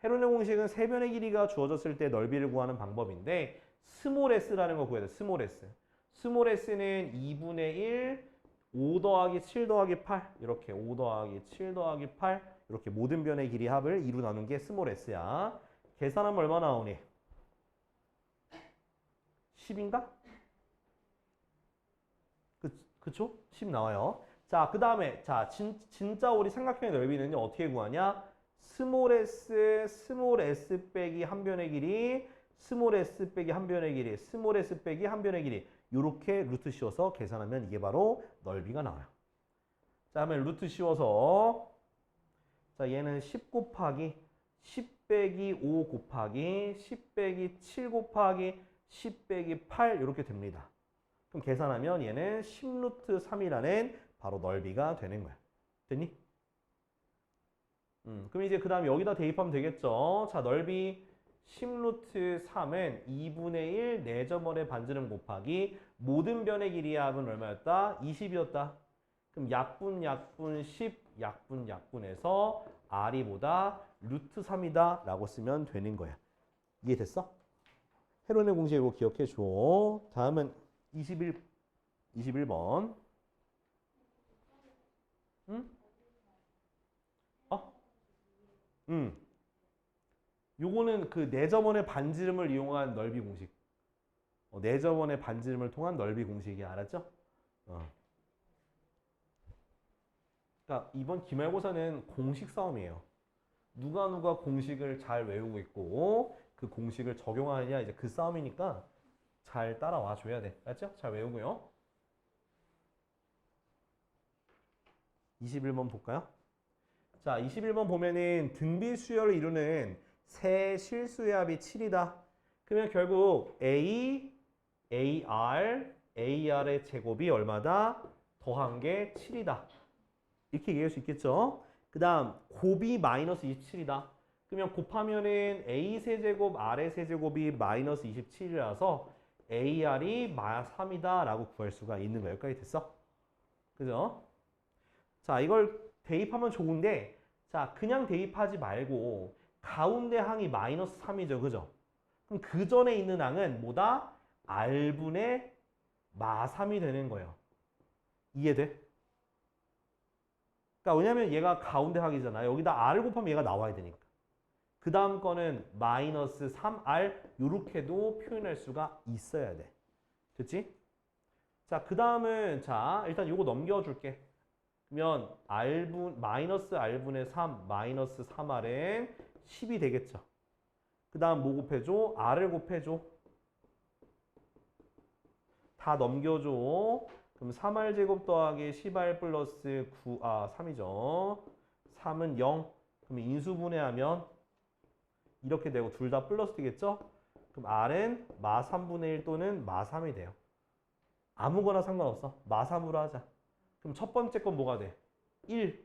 헤론의 공식은 세 변의 길이가 주어졌을 때 넓이를 구하는 방법인데 스몰 s라는 거 구해야 돼. 스몰 s. 스몰 s는 2분의 1, 5 더하기 7 더하기 8 이렇게 5 더하기 7 더하기 8 이렇게 모든 변의 길이 합을 2로 나눈 게 스몰 s야. 계산하면 얼마 나오니? 10인가? 그쵸? 10 나와요. 자, 그 다음에 자 진짜 우리 삼각형의 넓이는요 어떻게 구하냐? 스몰 s 빼기 한 변의 길이 스몰 s 빼기 한 변의 길이 스몰 s 빼기 한 변의 길이 이렇게 루트 씌워서 계산하면 이게 바로 넓이가 나와요. 자, 그러면 루트 씌워서 자 얘는 10 곱하기 10 빼기 5 곱하기 10 빼기 7 곱하기 10 빼기 8 이렇게 됩니다. 그럼 계산하면 얘는 10 루트 3이라는 바로 넓이가 되는 거야. 됐니? 그럼 이제 그 다음 여기다 대입하면 되겠죠. 자, 넓이 10루트 3은 2분의 1 내점원의 반지름 곱하기 모든 변의 길이의 합은 얼마였다? 20이었다. 그럼 약분 10 약분해서 r이보다 루트 3이다 라고 쓰면 되는 거야. 이해됐어? 헤론의 공식 이거 기억해 줘. 다음은 21번. 응? 어? 요거는 그 내점원의 반지름을 이용한 넓이 공식. 내점원의 반지름을 통한 넓이 공식이 알았죠? 그러니까 이번 기말고사는 공식 싸움이에요. 누가 공식을 잘 외우고 있고 그 공식을 적용하느냐 이제 그 싸움이니까 잘 따라와 줘야 돼. 알았죠? 잘 외우고요. 21번 볼까요? 자, 21번 보면은 등비 수열을 이루는 세 실수의 합이 7이다. 그러면 결국 AR의 제곱이 얼마다? 더한 게 7이다. 이렇게 얘기할 수 있겠죠? 그 다음 곱이 마이너스 27이다. 그러면 곱하면은 A 세제곱 R의 세제곱이 마이너스 27이라서 AR이 -3이다 라고 구할 수가 있는 거예요. 여기까지 됐어? 그죠? 자, 이걸 대입하면 좋은데 자, 그냥 대입하지 말고 가운데 항이 마이너스 3이죠. 그죠? 그럼 그 전에 있는 항은 뭐다? R분의 -3이 되는 거예요. 이해돼? 그러니까 왜냐면 얘가 가운데 항이잖아요. 여기다 R을 곱하면 얘가 나와야 되니까. 그 다음 거는 마이너스 3R 요렇게도 표현할 수가 있어야 돼. 됐지? 자, 그 다음은 자, 일단 요거 넘겨줄게. 그러면 마이너스 R분의 3 마이너스 3R은 10이 되겠죠. 그 다음 뭐 곱해줘? R을 곱해줘. 다 넘겨줘. 그럼 3R 제곱 더하기 10R 플러스 3이죠. 3은 0. 그럼 인수분해하면 이렇게 되고 둘 다 플러스 되겠죠? 그럼 R은 마3분의 1 또는 마3이 돼요. 아무거나 상관없어. 마3으로 하자. 그럼 첫 번째 건 뭐가 돼? 1,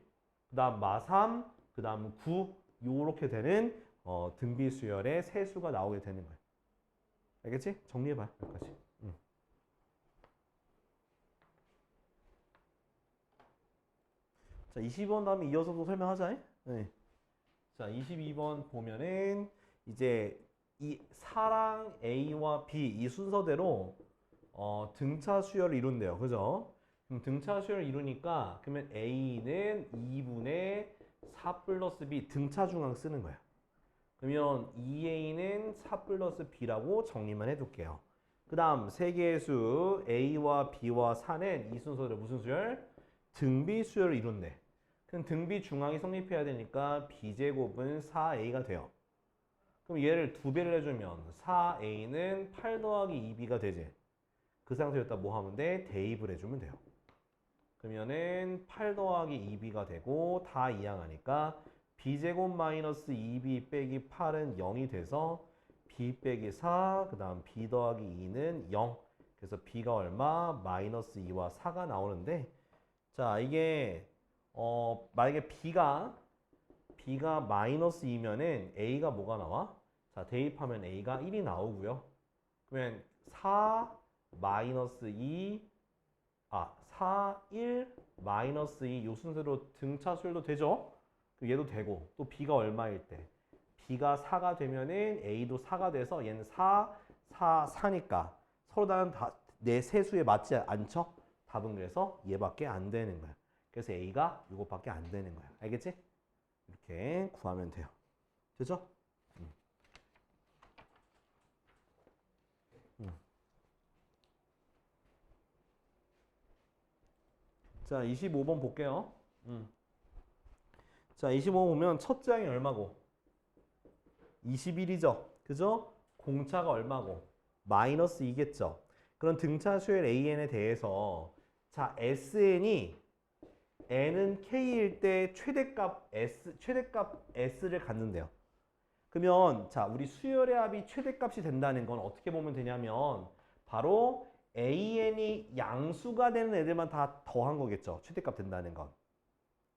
그 다음 마3, 그 다음 9 요렇게 되는 등비수열의 세수가 나오게 되는 거예요. 알겠지? 정리해봐. 여기까지. 자, 22번 다음에 이어서 또 설명하자. 네. 자, 22번 보면은 이제 이 사랑 A와 B 이 순서대로 등차 수열을 이룬대요. 그죠? 그럼 등차 수열을 이루니까 그러면 A는 2분의 4 플러스 B 등차 중앙 쓰는 거야. 그러면 2A는 4 플러스 B라고 정리만 해둘게요. 그 다음 세 개의 수 A와 B와 4는 이 순서대로 무슨 수열? 등비 수열을 이룬대. 그럼 등비 중앙이 성립해야 되니까 B제곱은 4A가 돼요. 그럼 얘를 두 배를 해주면 4A는 8 더하기 2B가 되지. 그 상태였다 뭐 하면 돼? 대입을 해주면 돼요. 그러면은 8 더하기 2B가 되고 다 이항하니까 B제곱 마이너스 2B 빼기 8은 0이 돼서 B 빼기 4, 그 다음 B 더하기 2는 0. 그래서 B가 얼마? 마이너스 2와 4가 나오는데 자, 이게 만약에 B가 마이너스 2면은 A가 뭐가 나와? 자, 대입하면 A가 1이 나오고요. 그러면 4 마이너스 2 4, 1, 마이너스 2 요 순서로 등차 수열도 되죠? 그럼 얘도 되고 또 B가 얼마일 때? B가 4가 되면은 A도 4가 돼서 얘는 4, 4, 4니까 서로 다른 내 세수에 맞지 않죠? 답은 그래서 얘밖에 안 되는 거야. 그래서 A가 이것밖에 안 되는 거야. 알겠지? 이렇게 구하면 돼요. 되죠? 자, 25번 볼게요. 자, 25번 보면 첫째 항이 얼마고? 21이죠? 그죠? 공차가 얼마고? 마이너스 2겠죠? 그런 등차 수열 AN에 대해서 자, SN이 n은 k일 때 최대값 S를 갖는데요. 그러면 자, 우리 수열의 합이 최대값이 된다는 건 어떻게 보면 되냐면 바로 AN이 양수가 되는 애들만 다 더한 거겠죠. 최대값 된다는 건.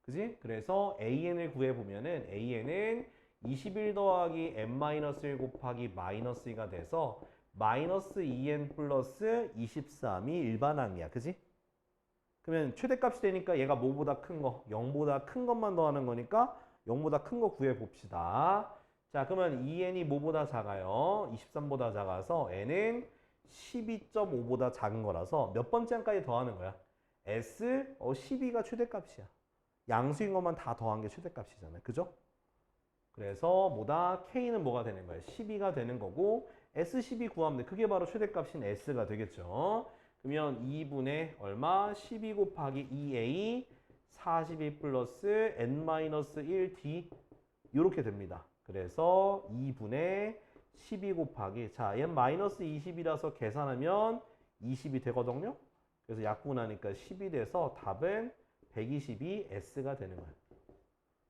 그지? 그래서 AN을 구해보면은 AN은 21 더하기 n-1 곱하기 마이너스 2가 돼서 마이너스 2n 플러스 23이 일반항이야. 그지? 그러면 최대값이 되니까 얘가 뭐보다 큰 거? 0보다 큰 것만 더하는 거니까 0보다 큰 거 구해봅시다. 자, 그러면 2n이 뭐보다 작아요? 23보다 작아서 n은 12.5보다 작은 거라서 몇 번째 항까지 더하는 거야? S 12가 최대값이야. 양수인 것만 다 더한 게 최대값이잖아요. 그죠? 그래서 뭐다? K는 뭐가 되는 거야? 12가 되는 거고 S12 구하면 돼. 그게 바로 최대값인 S가 되겠죠. 그러면 2분의 얼마? 12 곱하기 2A 42 플러스 N-1D 이렇게 됩니다. 그래서 2분의 12 곱하기 자, 얘는 마이너스 20이라서 계산하면 20이 되거든요. 그래서 약분하니까 10이 돼서 답은 122S가 되는 거야.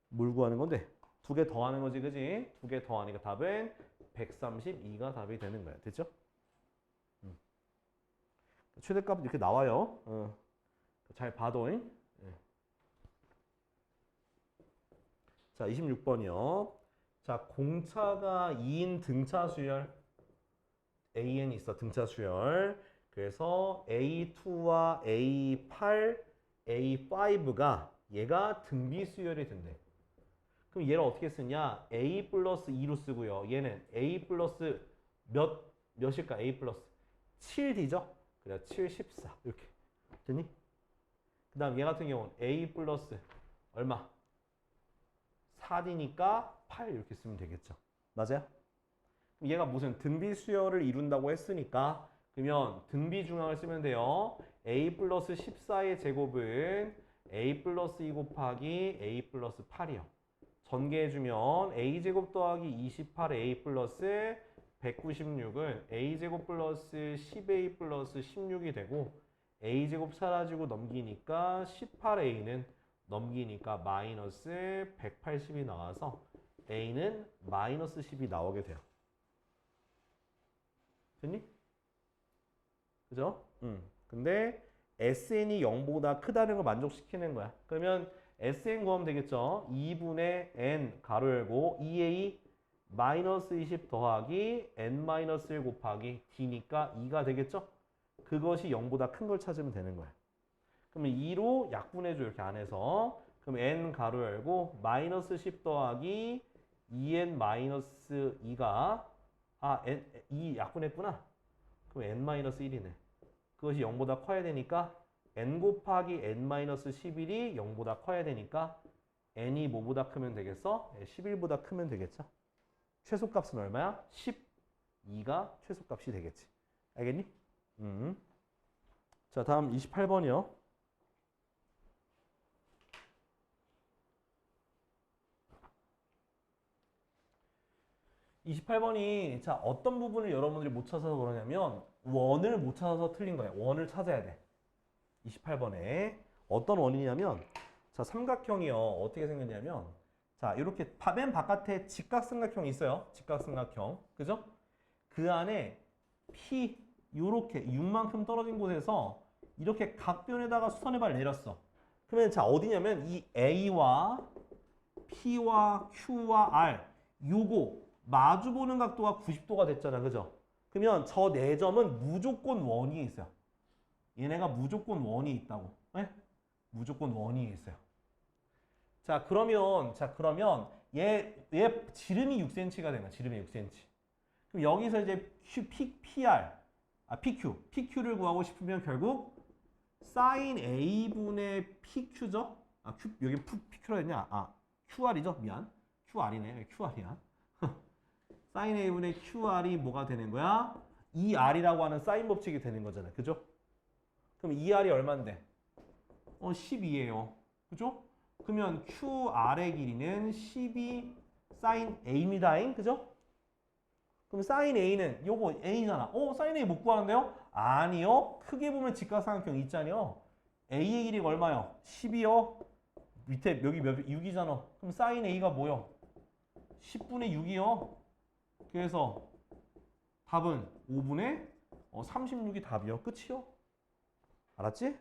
뭘 구하는 건데? 두 개 더하는 거지, 그지? 두 개 더하니까 답은 132가 답이 되는 거야. 됐죠? 최대값 이렇게 나와요. 잘 봐둬잉. 자, 26번이요. 자, 공차가 2인 등차 수열 AN이 있어, 등차 수열. 그래서 A2와 A8, A5가 얘가 등비 수열이 된대. 그럼 얘를 어떻게 쓰냐? A 플러스 2로 쓰고요. 얘는 A 플러스 몇일까? A 플러스 7D죠? 그래, 7, 14 이렇게 됐니? 그 다음 얘 같은 경우는 A 플러스 얼마? 4D니까 8 이렇게 쓰면 되겠죠. 맞아요? 그럼 얘가 무슨 등비 수열을 이룬다고 했으니까 그러면 등비 중항을 쓰면 돼요. A 플러스 14의 제곱은 A 플러스 2 곱하기 A 플러스 8이요. 전개해주면 A제곱 더하기 28A 플러스 196은 A제곱 플러스 10A 플러스 16이 되고 A제곱 사라지고 넘기니까 18A는 넘기니까 마이너스 180이 나와서 A는 마이너스 10이 나오게 돼요. 됐니? 그죠? 근데 SN이 0보다 크다는 걸 만족시키는 거야. 그러면 SN 구하면 되겠죠? 2분의 N 가로 열고 2A 마이너스 20 더하기 N-1 곱하기 D니까 2가 되겠죠? 그것이 0보다 큰 걸 찾으면 되는 거야. 그러면 2로 약분해줘 이렇게 안에서. 그럼 N 가로 열고 마이너스 10 더하기 2N 마이너스 2가 2 약분했구나. 그럼 N-1이네. 그것이 0보다 커야 되니까 N 곱하기 N-11이 0보다 커야 되니까 N이 뭐보다 크면 되겠어? 11보다 크면 되겠죠? 최소값은 얼마야? 12가 최소값이 되겠지. 알겠니? 자, 다음 28번이요. 자, 어떤 부분을 여러분들이 못 찾아서 그러냐면 원을 못 찾아서 틀린 거예요. 원을 찾아야 돼. 28번에 어떤 원이냐면 자, 삼각형이요. 어떻게 생겼냐면 자, 이렇게 맨 바깥에 직각삼각형이 있어요. 직각삼각형. 그죠? 그 안에 P 요렇게 6만큼 떨어진 곳에서 이렇게 각변에다가 수선의 발 내렸어. 그러면 자, 어디냐면 이 A와 P와 Q와 R 요거 마주보는 각도가 90도가 됐잖아. 그죠? 그러면 저 네 점은 무조건 원위에 있어요. 얘네가 무조건 원이 있다고. 네? 무조건 원이 있어요. 자, 그러면 얘 지름이 6cm가 되는 거야. 지름이 6cm. 그럼 여기서 이제 PQ를 구하고 싶으면 결국 sin A분의 PQ죠? 여기 PQ라 했냐? QR이죠? 미안. QR이네. QR이야. sin A분의 QR이 뭐가 되는 거야? 2R이라고 하는 사인 법칙이 되는 거잖아. 그죠? 그럼 2R이 얼만데? 12예요. 그죠? 그러면 QR의 길이는 12 sin A입니다. 그죠? 그럼 sin A는 요거 A잖아. sin A 못 구하는데요? 아니요. 크게 보면 직각삼각형 있잖아요. A의 길이가 얼마요? 10이요. 밑에 여기 6이잖아. 그럼 sin A가 뭐요? 10분의 6이요. 그래서 답은 5분의 36이 답이요. 끝이요. 알았지?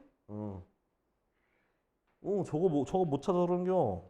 저거 못 찾아 그런겨.